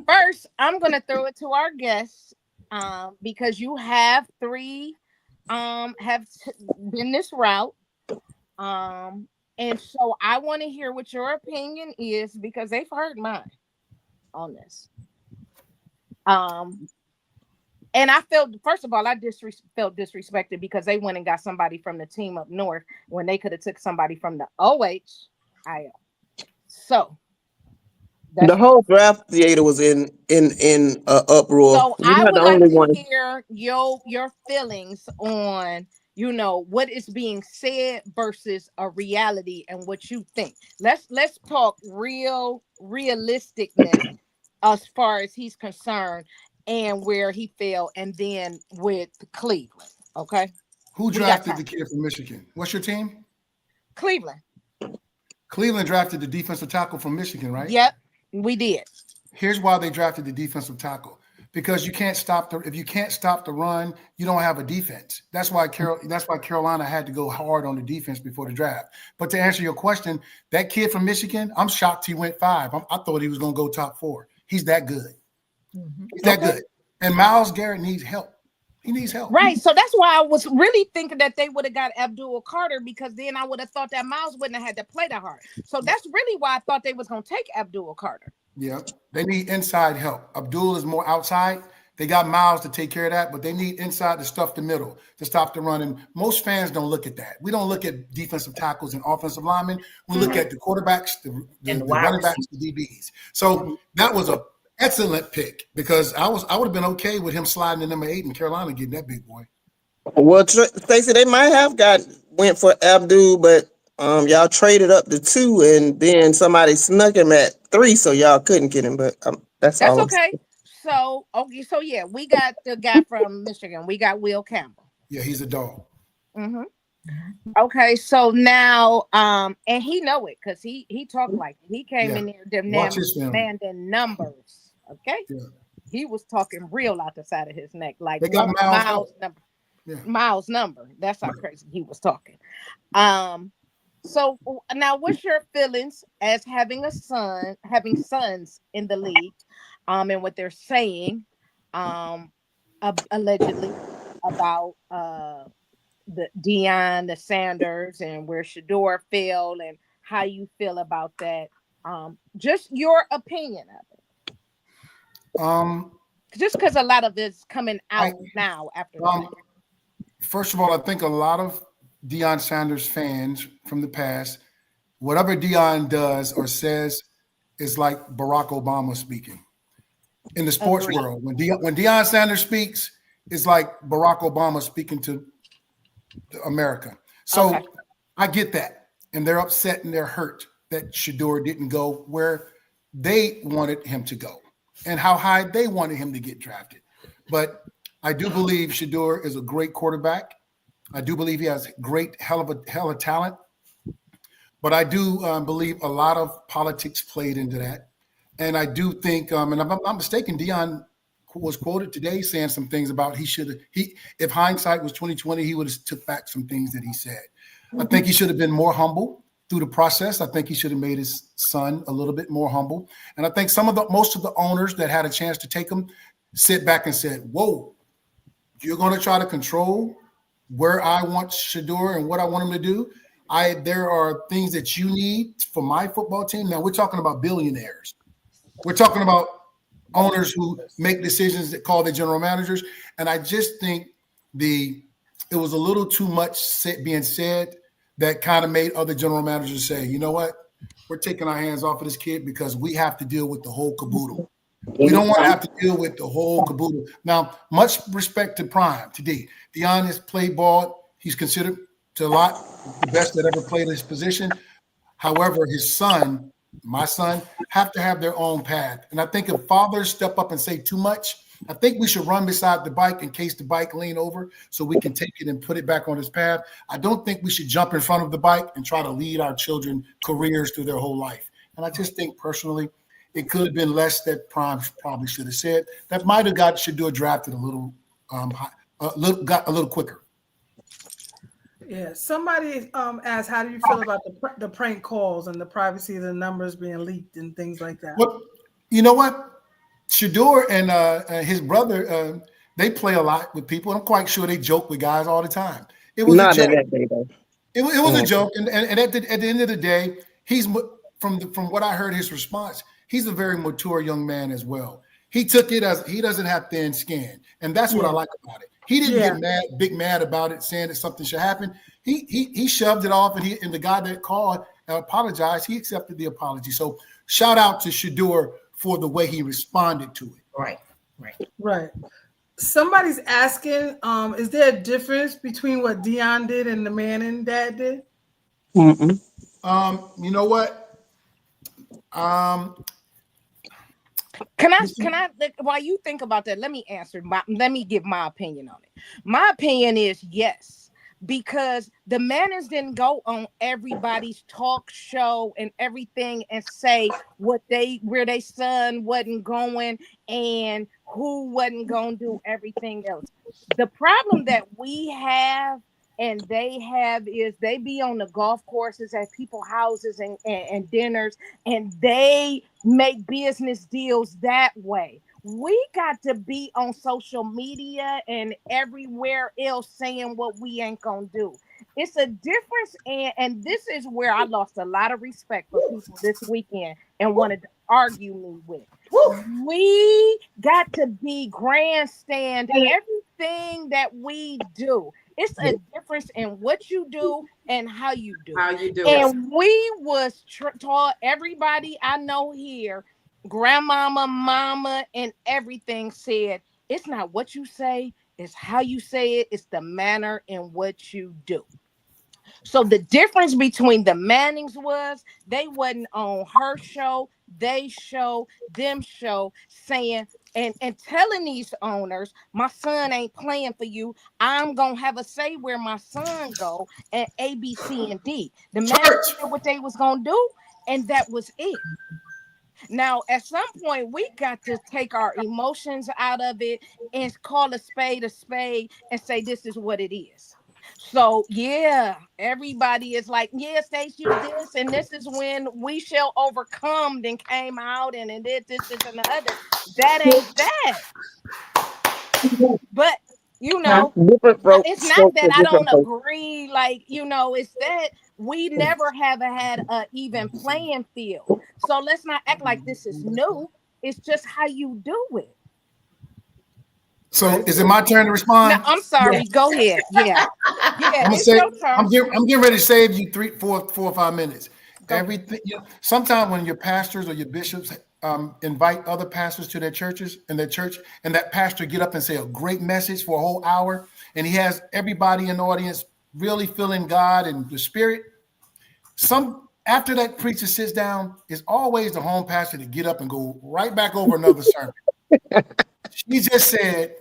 Speaker 2: first, I'm gonna throw it to our guests, because you have 3 been this route, and so I want to hear what your opinion is, because they've heard mine on this. And I felt, first of all, I felt disrespected because they went and got somebody from the team up north when they could have took somebody from the OHIL. So
Speaker 5: the whole draft theater was in uproar.
Speaker 2: So I would like to hear your feelings on what is being said versus a reality, and what you think. Let's talk realisticness as far as he's concerned, and where he fell, and then with Cleveland. Okay.
Speaker 6: Who drafted the kid from Michigan? What's your team?
Speaker 2: Cleveland.
Speaker 6: Cleveland drafted the defensive tackle from Michigan, right?
Speaker 2: Yep, we did.
Speaker 6: Here's why they drafted the defensive tackle. because you can't stop the if you can't stop the run, you don't have a defense. That's why Carolina had to go hard on the defense before the draft. But to answer your question, that kid from Michigan, I'm shocked he went 5. I thought he was going to go top 4. He's that good. He's that good. And Myles Garrett needs help. He needs help.
Speaker 2: Right. So that's why I was really thinking that they would have got Abdul Carter, because then I would have thought that Myles wouldn't have had to play that hard. So that's really why I thought they was going to take Abdul Carter.
Speaker 6: Yeah. They need inside help. Abdul is more outside. They got Myles to take care of that, but they need inside to stuff the middle, to stop the run. And most fans don't look at that. We don't look at defensive tackles and offensive linemen. We look at the quarterbacks, the running backs, the DBs. So that was a excellent pick, because I would have been okay with him sliding to number 8 in Carolina, getting that big boy.
Speaker 5: Well, Stacey, they might have went for Abdul, but y'all traded up to 2, and then somebody snuck him at 3, so y'all couldn't get him. But that's all.
Speaker 2: Okay. So yeah, we got the guy from Michigan. We got Will Campbell.
Speaker 6: Yeah, he's a dog.
Speaker 2: Mm-hmm. Okay, so now, and he know it because he talked like it. He came in there demanding numbers. Okay, he was talking real out the side of his neck, like
Speaker 6: they got Myles
Speaker 2: number. Yeah. Myles number. That's how crazy he was talking. So now, what's your feelings as having sons in the league, and what they're saying, allegedly about the Deion, the Sanders, and where Shedeur fell, and how you feel about that? Just your opinion of it. Just because a lot of it's coming out now after that.
Speaker 6: First of all, I think a lot of Deion Sanders fans from the past, whatever Deion does or says is like Barack Obama speaking. In the sports world, when Deion Sanders speaks, it's like Barack Obama speaking to America. So I get that. And they're upset and they're hurt that Shedeur didn't go where they wanted him to go and how high they wanted him to get drafted. But I do believe Shedeur is a great quarterback. I do believe he has hell of talent. But I do believe a lot of politics played into that. And I do think, and if I'm not mistaken, Deion was quoted today saying some things about if hindsight was 2020, he would have took back some things that he said. I think he should have been more humble through the process. I think he should have made his son a little bit more humble. And I think most of the owners that had a chance to take him sit back and said, whoa, you're going to try to control where I want Shedeur and what I want him to do. There are things that you need for my football team. Now we're talking about billionaires. We're talking about owners who make decisions that call their general managers. And I just think it was a little too much being said that kind of made other general managers say, you know what, we're taking our hands off of this kid because we have to deal with the whole caboodle. We don't want to have to deal with the whole caboodle. Now, much respect to Prime, to D. Deion has played ball. He's considered to a lot the best that ever played his position. However, his son, my son, have to have their own path. And I think if fathers step up and say too much, I think we should run beside the bike in case the bike lean over so we can take it and put it back on its path. I don't think we should jump in front of the bike and try to lead our children careers through their whole life. And I just think personally, it could have been less that Prime probably should have said. That might have got Shedeur drafted a little quicker.
Speaker 1: Yeah. Somebody asked, how do you feel about the prank calls and the privacy of the numbers being leaked and things like that?
Speaker 6: Well, you know what? Shedeur and his brother, they play a lot with people. I'm quite sure they joke with guys all the time. It was
Speaker 5: not
Speaker 6: a joke.
Speaker 5: that day, though.
Speaker 6: It was a joke, and at the end of the day, he's from what I heard his response. He's a very mature young man as well. He took it as he doesn't have thin skin, and that's what I like about it. He didn't get mad about it, saying that something should happen. He shoved it off, and the guy that called apologized. He accepted the apology. So shout out to Shedeur for the way he responded to it.
Speaker 1: Right. Somebody's asking, is there a difference between what Deion did and the Manning dad did?
Speaker 5: Mm-mm.
Speaker 6: You know what?
Speaker 2: Can I while you think about that, let me give my opinion on it. My opinion is yes, because the Manners didn't go on everybody's talk show and everything and say where they son wasn't going and who wasn't going to do everything else. The problem that we have and they have is they be on the golf courses at people houses and dinners, and they make business deals that way. We got to be on social media and everywhere else saying what we ain't gonna do. It's a difference, and this is where I lost a lot of respect for people this weekend and wanted to argue me with. We got to be grandstand everything that we do. It's a difference in what you do and how you do.
Speaker 4: How you do it.
Speaker 2: And we was taught, everybody I know here, grandmama, mama, and everything said, it's not what you say, it's how you say it, it's the manner in what you do. So the difference between the Mannings was they wasn't on her show, them show, saying and telling these owners, my son ain't playing for you. I'm gonna have a say where my son go at A, B, C, and D. The Mannings did what they was gonna do, and that was it. Now, at some point, we got to take our emotions out of it and call a spade and say, this is what it is. So, yeah, everybody is like, yeah, Stacey, this, and this is when We Shall Overcome then came out and it did this, and the other. That ain't that. But, it's not that I don't agree. Like, it's that we never have had an even playing field. So let's not act like this is new. It's just how you do it.
Speaker 6: So is it my turn to respond?
Speaker 2: No, I'm sorry. Yeah. Go ahead. Yeah. It's your turn.
Speaker 6: I'm getting ready to save you 4 or 5 minutes. Everything. Sometimes when your pastors or your bishops invite other pastors to their churches and their church, and that pastor get up and say a great message for a whole hour, and he has everybody in the audience really feeling God and the Spirit. After that preacher sits down, it's always the home pastor to get up and go right back over another sermon. She just said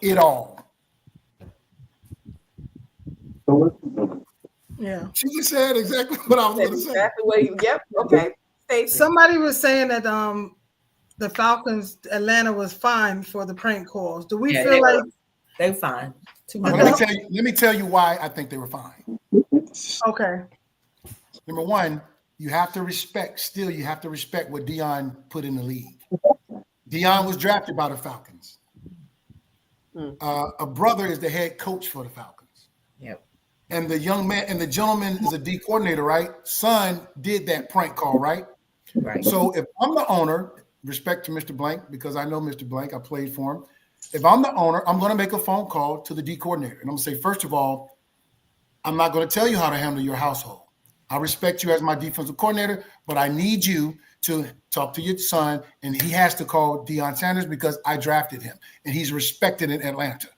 Speaker 6: it all.
Speaker 1: Yeah.
Speaker 6: She just said exactly what I was going to say.
Speaker 4: Exactly what yep. Okay. Stacey.
Speaker 1: Somebody was saying that the Falcons Atlanta was fine for the prank calls. Do we feel like
Speaker 3: they were fine?
Speaker 6: Well, let me tell you why I think they were fine.
Speaker 1: Okay.
Speaker 6: Number one, you have to respect what Dion put in the league. Dion was drafted by the Falcons. A brother is the head coach for the Falcons.
Speaker 3: Yep.
Speaker 6: And the young man and the gentleman is a D coordinator, right? Son did that prank call, right?
Speaker 3: Right.
Speaker 6: So if I'm the owner, respect to Mr. Blank, because I know Mr. Blank, I played for him. If I'm the owner, I'm going to make a phone call to the D coordinator. And I'm going to say, first of all, I'm not going to tell you how to handle your household. I respect you as my defensive coordinator, but I need you to talk to your son, and he has to call Deion Sanders because I drafted him, and he's respected in Atlanta.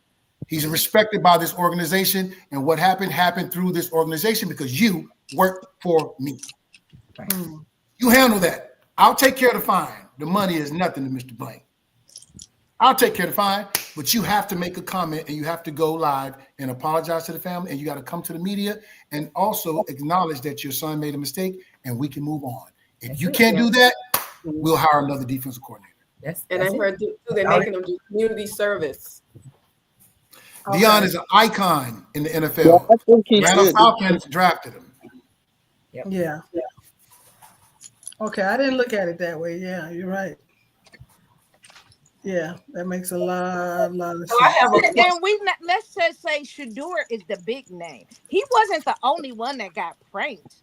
Speaker 6: He's respected by this organization, and what happened through this organization because you worked for me.
Speaker 3: Right.
Speaker 6: You handle that. I'll take care of the fine. The money is nothing to Mr. Blank. I'll take care of the fine, but you have to make a comment and you have to go live and apologize to the family, and you got to come to the media and also acknowledge that your son made a mistake and we can move on. If you can't do that, we'll hire another defensive coordinator.
Speaker 4: And I heard they're making them do community service.
Speaker 6: Dion is an icon in the NFL.
Speaker 5: I think he's
Speaker 6: Atlanta Falcons drafted him.
Speaker 3: Yep.
Speaker 1: Yeah. Okay, I didn't look at it that way. Yeah, you're right. Yeah, that makes a lot of sense.
Speaker 2: And let's just say Shador is the big name. He wasn't the only one that got pranked.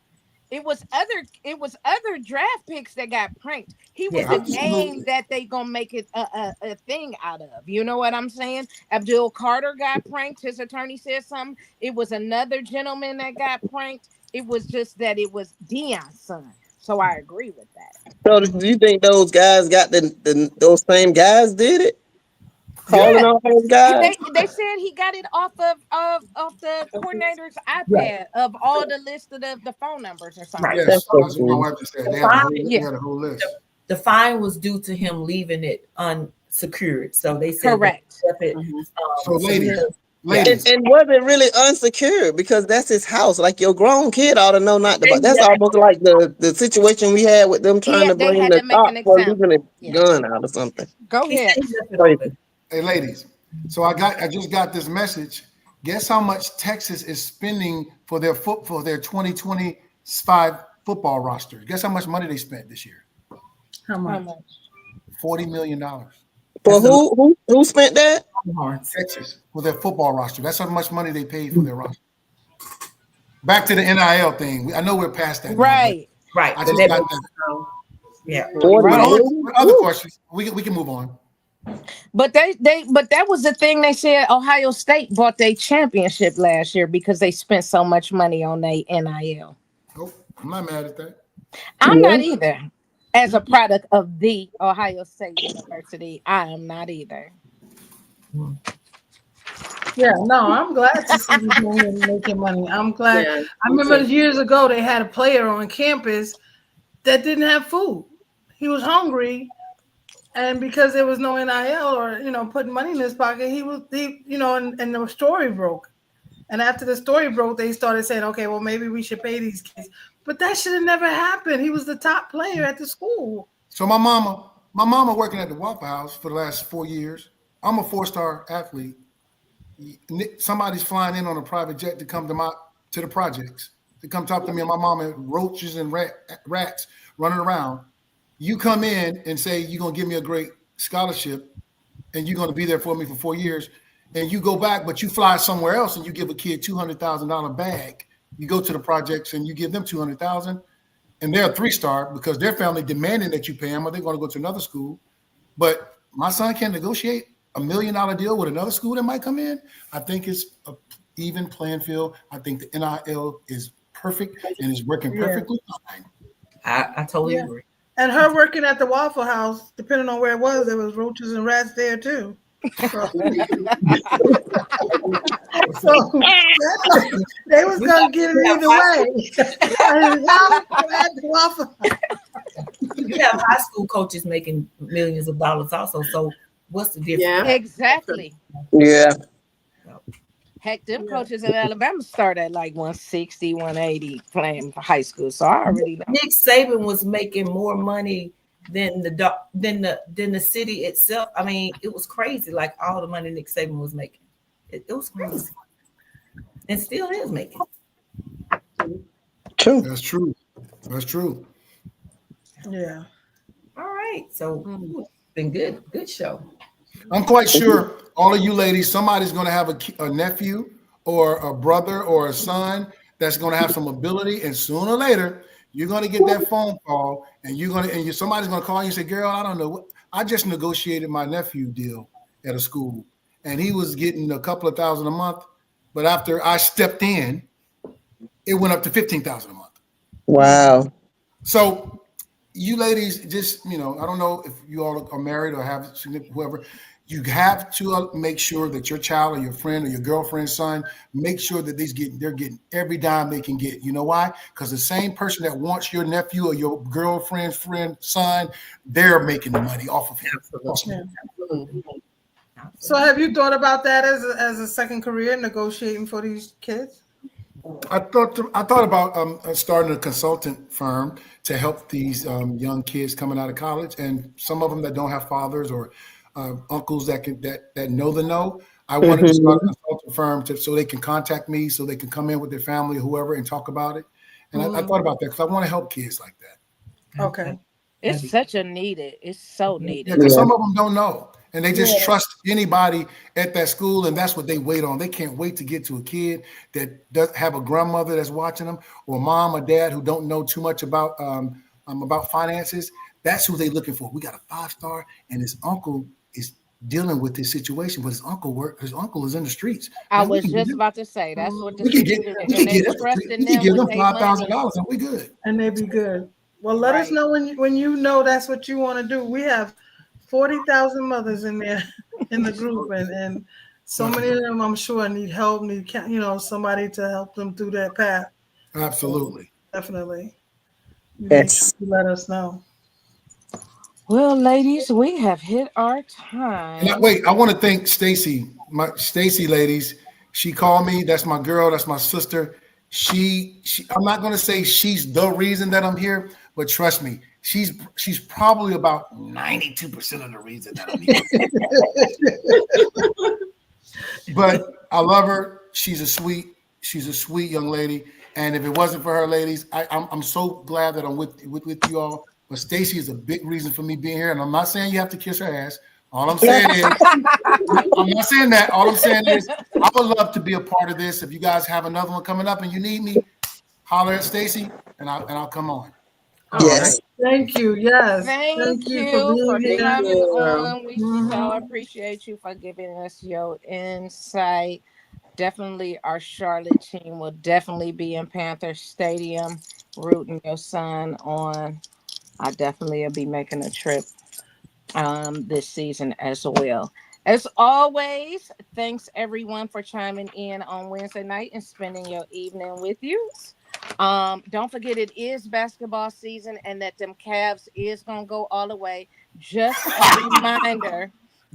Speaker 2: It was other draft picks that got pranked. He was a name that they gonna make it a thing out of. You know what I'm saying? Abdul Carter got pranked. His attorney said something. It was another gentleman that got pranked. It was just that it was Deion's son. So I agree with that.
Speaker 5: So do you think those guys got those same guys did it? Calling all those guys?
Speaker 2: They said he got it off of the coordinator's iPad of all the list of the phone numbers or something.
Speaker 6: Yes, that's what my wife just said. They had a whole list.
Speaker 3: The fine was due to him leaving it unsecured. So they said
Speaker 2: correct.
Speaker 6: So ladies, ladies.
Speaker 5: And was it really unsecured? Because that's his house. Like your grown kid ought to know not to. That's
Speaker 3: Exactly.
Speaker 5: almost like the situation we had with them trying to
Speaker 2: They
Speaker 5: bring
Speaker 2: had
Speaker 5: the
Speaker 2: to make
Speaker 5: cop
Speaker 2: an
Speaker 5: for
Speaker 2: example.
Speaker 5: leaving a
Speaker 2: Yeah.
Speaker 5: gun out or something.
Speaker 2: Go
Speaker 3: He said
Speaker 2: ahead.
Speaker 3: he left it
Speaker 5: Crazy.
Speaker 3: open.
Speaker 6: Hey, ladies. So I just got this message. Guess how much Texas is spending for their 2025 football roster? Guess how much money they spent this year?
Speaker 1: How
Speaker 2: How
Speaker 1: much?
Speaker 2: much?
Speaker 6: $40 million.
Speaker 5: For who spent that?
Speaker 3: Horns.
Speaker 6: Texas for their football roster. That's how much money they paid for their roster. Back to the NIL thing. I know we're past that now,
Speaker 2: Right.
Speaker 3: Right.
Speaker 6: I
Speaker 3: but
Speaker 6: just
Speaker 3: that
Speaker 6: got
Speaker 3: makes-
Speaker 6: that.
Speaker 3: yeah.
Speaker 5: 40
Speaker 2: Right.
Speaker 5: million?
Speaker 6: What other
Speaker 5: Woo.
Speaker 6: questions? We can move on.
Speaker 2: But but that was the thing they said Ohio State bought their championship last year because they spent so much money on their NIL.
Speaker 6: Nope, I'm not mad at that.
Speaker 2: I'm
Speaker 5: Yeah.
Speaker 2: not either. As a product of the Ohio State University, I am not either.
Speaker 1: Yeah, no, I'm glad to see these women making money. I'm glad.
Speaker 4: Yeah,
Speaker 1: I remember years ago they had a player on campus that didn't have food. He was hungry, and because there was no NIL or putting money in his pocket, and the story broke. And after the story broke, they started saying, okay, well maybe we should pay these kids. But that should have never happened. He was the top player at the school.
Speaker 6: So my mama working at the Waffle House for the last 4 years. I'm a 4-star athlete. Somebody's flying in on a private jet to come to the projects to come talk to me and my mama. Roaches and rats running around. You come in and say you're gonna give me a great scholarship, and you're gonna be there for me for 4 years, and you go back, but you fly somewhere else and you give a kid $200,000 bag. You go to the projects and you give them $200,000, and they're a 3-star because their family demanding that you pay them, or they're going to go to another school. But my son can negotiate $1 million deal with another school that might come in. I think it's an even playing field. I think the NIL is perfect and is working perfectly fine.
Speaker 3: I totally agree.
Speaker 1: And her working at the Waffle House, depending on where it was, there was roaches and rats there too. So they was gonna get it either way.
Speaker 3: You have high school coaches making millions of dollars also. So what's the difference?
Speaker 4: Yeah.
Speaker 2: Exactly.
Speaker 5: Yeah.
Speaker 2: Heck, them coaches in Alabama start at like 160, 180 playing for high school. So I already know.
Speaker 3: Nick Saban was making more money than the city itself. I mean, it was crazy. Like all the money Nick Saban was making, it was crazy, and still is making.
Speaker 5: True.
Speaker 6: That's true. That's true.
Speaker 1: Yeah.
Speaker 3: All right, so it's been good show.
Speaker 6: I'm quite sure all of you ladies, somebody's going to have a nephew or a brother or a son that's going to have some ability, and sooner or later you're going to get that phone call, and somebody's going to call you and say, "Girl, I don't know what I just negotiated my nephew deal at a school, and he was getting a couple of $1,000 a month, but after I stepped in, it went up to $15,000 a month."
Speaker 5: Wow.
Speaker 6: So you ladies, just, I don't know if you all are married or have significant whoever, you have to make sure that your child or your friend or your girlfriend's son, make sure that they're getting every dime they can get. You know why? Because the same person that wants your nephew or your girlfriend's son, they're making the money off of him.
Speaker 3: Absolutely.
Speaker 1: So have you thought about that as a second career, negotiating for these kids?
Speaker 6: I thought about starting a consultant firm to help these young kids coming out of college, and some of them that don't have fathers or uncles that know the know. I wanted to start a consultant firm so they can contact me, so they can come in with their family or whoever and talk about it. And I thought about that because I want to help kids like that.
Speaker 1: Okay.
Speaker 2: It's such a needed. It's so needed.
Speaker 6: Yeah, because some of them don't know, and they just trust anybody at that school, and that's what they wait on. They can't wait to get to a kid that does have a grandmother that's watching them, or mom or dad who don't know too much about finances. That's who they're looking for. We got a 5-star, and his uncle is dealing with this situation, but his uncle is in the streets.
Speaker 2: I was just about to say that's what
Speaker 6: we can give them $5,000 and we good.
Speaker 1: And they be good. Well, let us know when you know that's what you want to do. We have 40,000 mothers in there in the group, and so many of them, I'm sure, need help, need somebody to help them through that path.
Speaker 6: Absolutely,
Speaker 1: definitely.
Speaker 5: Yes.
Speaker 1: Let us know.
Speaker 2: Well, ladies, we have hit our time.
Speaker 6: And I want to thank Stacy, ladies. She called me. That's my girl. That's my sister. She I'm not gonna say she's the reason that I'm here, but trust me, she's probably about 92% of the reason that I'm here. But I love her. She's a sweet young lady. And if it wasn't for her, ladies, I'm so glad that I'm with you all. But Stacy is a big reason for me being here. And I'm not saying you have to kiss her ass. All I'm saying is, I'm not saying that. All I'm saying is, I would love to be a part of this. If you guys have another one coming up and you need me, holler at Stacy, and I'll come on.
Speaker 5: Yes.
Speaker 1: Thank you. Yes.
Speaker 2: Thank
Speaker 1: you
Speaker 2: you for
Speaker 1: being here.
Speaker 2: coming on. We so
Speaker 1: Mhm.
Speaker 2: appreciate you for giving us your insight. Definitely, our Charlotte team will definitely be in Panther Stadium rooting your son on. I definitely will be making a trip this season as well. As always, thanks everyone for chiming in on Wednesday night and spending your evening with you. Don't forget it is basketball season and that them Cavs is gonna go all the way. Just a reminder,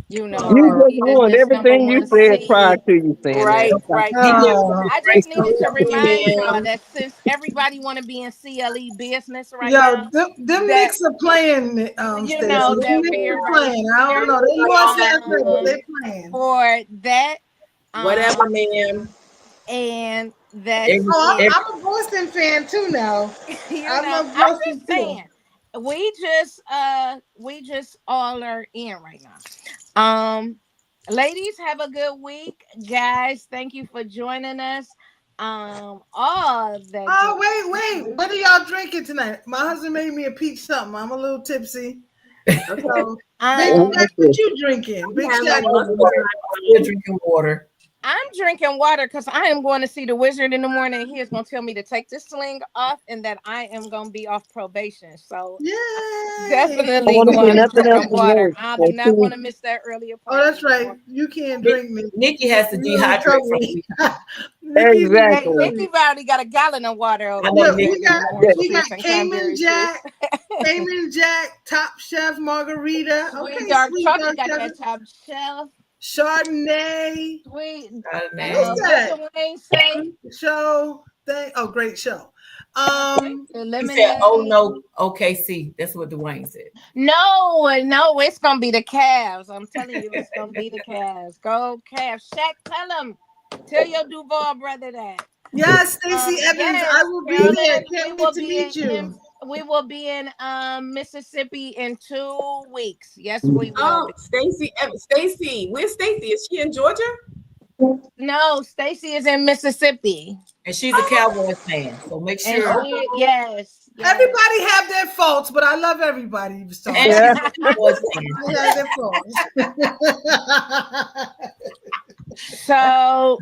Speaker 2: you know,
Speaker 5: You
Speaker 2: that
Speaker 5: just
Speaker 2: we is
Speaker 5: ruined
Speaker 2: this number
Speaker 5: everything you
Speaker 2: one
Speaker 5: said prior
Speaker 2: seed.
Speaker 5: to you saying that.
Speaker 2: Right,
Speaker 5: Okay.
Speaker 2: right.
Speaker 3: He
Speaker 2: But
Speaker 3: gives
Speaker 1: Oh.
Speaker 2: I
Speaker 3: great
Speaker 2: just needed to remind y'all
Speaker 4: Amen.
Speaker 2: that since everybody want to be in CLE business right
Speaker 1: Yo,
Speaker 2: now,
Speaker 1: them
Speaker 2: that
Speaker 1: Knicks are playing,
Speaker 2: you
Speaker 1: Stacy.
Speaker 2: know
Speaker 1: Them
Speaker 2: that
Speaker 1: Knicks
Speaker 2: we are
Speaker 1: are
Speaker 2: right
Speaker 1: playing. I don't
Speaker 2: here
Speaker 1: know. They lost last night, but
Speaker 2: um,
Speaker 1: they playing.
Speaker 2: for that.
Speaker 4: Whatever, ma'am.
Speaker 2: And that's
Speaker 3: every,
Speaker 1: Oh,
Speaker 2: it.
Speaker 3: every
Speaker 1: I'm a Boston fan too now.
Speaker 2: You
Speaker 1: I'm
Speaker 2: know,
Speaker 1: a
Speaker 2: I'm
Speaker 1: Boston
Speaker 2: just
Speaker 1: too.
Speaker 2: saying, we just all are in right now. Ladies, have a good week. Guys, thank you for joining us. All that
Speaker 1: Oh,
Speaker 2: good.
Speaker 1: wait. What are y'all drinking tonight? My husband made me a peach something. I'm a little tipsy.
Speaker 4: Okay.
Speaker 1: So, Big
Speaker 2: Um,
Speaker 1: Shaq, what you drinking? Big
Speaker 4: Have
Speaker 1: Shaq,
Speaker 4: my
Speaker 1: what
Speaker 3: water.
Speaker 1: you
Speaker 3: Still drinking water.
Speaker 2: I'm drinking water because I am going to see the wizard in the morning. He is going to tell me to take this sling off and that I am going to be off probation. So
Speaker 1: Yay.
Speaker 5: I
Speaker 2: definitely
Speaker 5: want to
Speaker 2: going
Speaker 5: see
Speaker 2: to
Speaker 5: nothing else
Speaker 2: drinking
Speaker 5: from
Speaker 2: water.
Speaker 5: work
Speaker 2: I do
Speaker 5: for
Speaker 2: not
Speaker 5: 2
Speaker 2: want
Speaker 5: weeks.
Speaker 2: to miss that early
Speaker 1: Oh, that's
Speaker 2: appointment.
Speaker 1: right. You can't
Speaker 3: Nick,
Speaker 1: drink me.
Speaker 3: Nikki has to
Speaker 1: You in
Speaker 3: dehydrate from
Speaker 1: trouble.
Speaker 3: the week.
Speaker 1: Nikki, you in
Speaker 2: Hey,
Speaker 5: Exactly.
Speaker 2: Nikki
Speaker 1: trouble.
Speaker 2: already got a gallon of water over
Speaker 3: I know
Speaker 2: there
Speaker 1: Look,
Speaker 3: Nick.
Speaker 1: we
Speaker 2: drinking
Speaker 1: got
Speaker 2: orange
Speaker 1: we got
Speaker 2: juice and
Speaker 1: Cayman
Speaker 2: cranberry juice.
Speaker 1: Jack, Top Chef Margarita.
Speaker 2: Sweet
Speaker 1: Okay,
Speaker 2: dark
Speaker 1: sweet
Speaker 2: chocolate
Speaker 1: dark
Speaker 2: got
Speaker 1: chocolate.
Speaker 2: that top shelf.
Speaker 1: Chardonnay.
Speaker 2: Sweet.
Speaker 1: What's
Speaker 3: Man.
Speaker 2: What
Speaker 1: that?
Speaker 2: the Wayne say?
Speaker 1: Show thing. Oh, great show.
Speaker 2: Thank you.
Speaker 3: He said, "Oh
Speaker 2: Lemonade.
Speaker 3: no, OKC." That's what Dwayne said.
Speaker 2: No, it's gonna be the Cavs. I'm telling you, it's gonna be the Cavs. Go Cavs. Shaq, tell your Duval brother that.
Speaker 1: Yes, Stacey Evans. I
Speaker 2: Yes,
Speaker 1: will be there.
Speaker 2: Carolyn,
Speaker 1: Can't wait to meet you.
Speaker 2: we will be in Mississippi in 2 weeks. Yes, we will
Speaker 4: Oh,
Speaker 2: be.
Speaker 4: Stacy. Where's Stacy? Is she in Georgia?
Speaker 2: No, Stacy is in Mississippi.
Speaker 3: And she's a Cowboys fan, so make
Speaker 2: And
Speaker 3: sure.
Speaker 2: she yes.
Speaker 1: Everybody have their faults, but I love everybody. So
Speaker 3: And
Speaker 5: Yeah.
Speaker 3: she's a Cowboys fan.
Speaker 1: they have their faults.
Speaker 2: So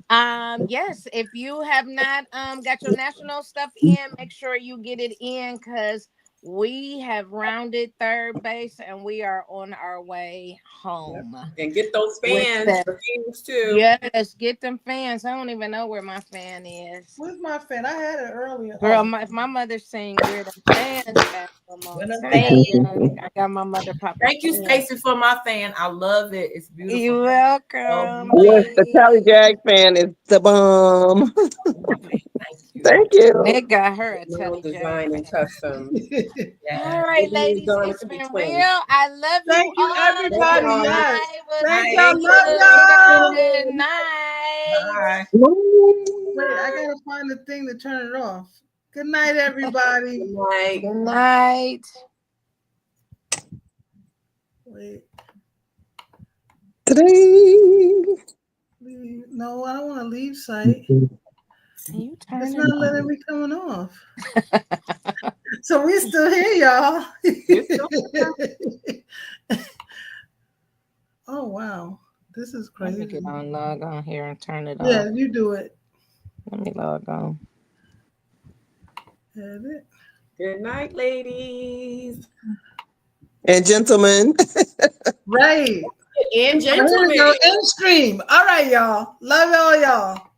Speaker 2: yes, if you have not got your national stuff in, make sure you get it in because we have rounded third base and we are on our way home
Speaker 4: And get those
Speaker 2: with
Speaker 4: fans,
Speaker 2: that.
Speaker 4: the fans too.
Speaker 2: Yes, get them fans. I don't even know where my fan is.
Speaker 1: Where's my fan? I had it earlier.
Speaker 2: Girl,
Speaker 1: Oh.
Speaker 2: if my mother sing where the fans at, I'm
Speaker 3: Where the
Speaker 2: saying
Speaker 3: fans?
Speaker 2: I got my mother popping.
Speaker 3: Thank you,
Speaker 2: fans.
Speaker 3: Stacy, for my fan. I love it. It's beautiful.
Speaker 2: You're
Speaker 3: So
Speaker 2: welcome.
Speaker 5: Yes, the Cali
Speaker 2: Lee.
Speaker 5: Jag fan is the bomb.
Speaker 3: thank you.
Speaker 5: Thank you.
Speaker 2: Nick got her a
Speaker 4: Little
Speaker 2: Telly J
Speaker 4: design and
Speaker 2: fan.
Speaker 4: custom.
Speaker 2: All
Speaker 3: Yeah.
Speaker 2: right,
Speaker 4: Maybe it's
Speaker 2: ladies,
Speaker 4: done, it
Speaker 2: it's
Speaker 4: could be
Speaker 2: been
Speaker 4: twins.
Speaker 2: real. I love you
Speaker 1: Thank you,
Speaker 2: all.
Speaker 4: Thank you,
Speaker 1: everybody.
Speaker 4: Mom.
Speaker 1: Yes.
Speaker 2: I will
Speaker 1: Thank
Speaker 2: see
Speaker 1: y'all.
Speaker 3: Thank
Speaker 1: Love
Speaker 2: you.
Speaker 1: y'all.
Speaker 2: Good night.
Speaker 3: Bye.
Speaker 1: Wait, I gotta find the thing to turn it off. Good night, everybody.
Speaker 4: Good night.
Speaker 2: Good night.
Speaker 1: Wait,
Speaker 5: Ta-ding.
Speaker 1: no, I don't want to leave site.
Speaker 2: Can you
Speaker 1: It's
Speaker 2: turn
Speaker 1: not
Speaker 2: it
Speaker 1: letting me coming off. So we still here, y'all.
Speaker 4: You're still
Speaker 1: Oh wow, this is
Speaker 2: Let me
Speaker 1: crazy.
Speaker 2: get on log on here and turn it
Speaker 1: Yeah,
Speaker 2: off.
Speaker 1: you do it.
Speaker 2: Let me log on.
Speaker 1: Edit.
Speaker 4: Good night, ladies
Speaker 5: And gentlemen.
Speaker 1: Right.
Speaker 4: and
Speaker 1: Here we go.
Speaker 4: gentlemen.
Speaker 1: End stream. All right, y'all. Love all y'all.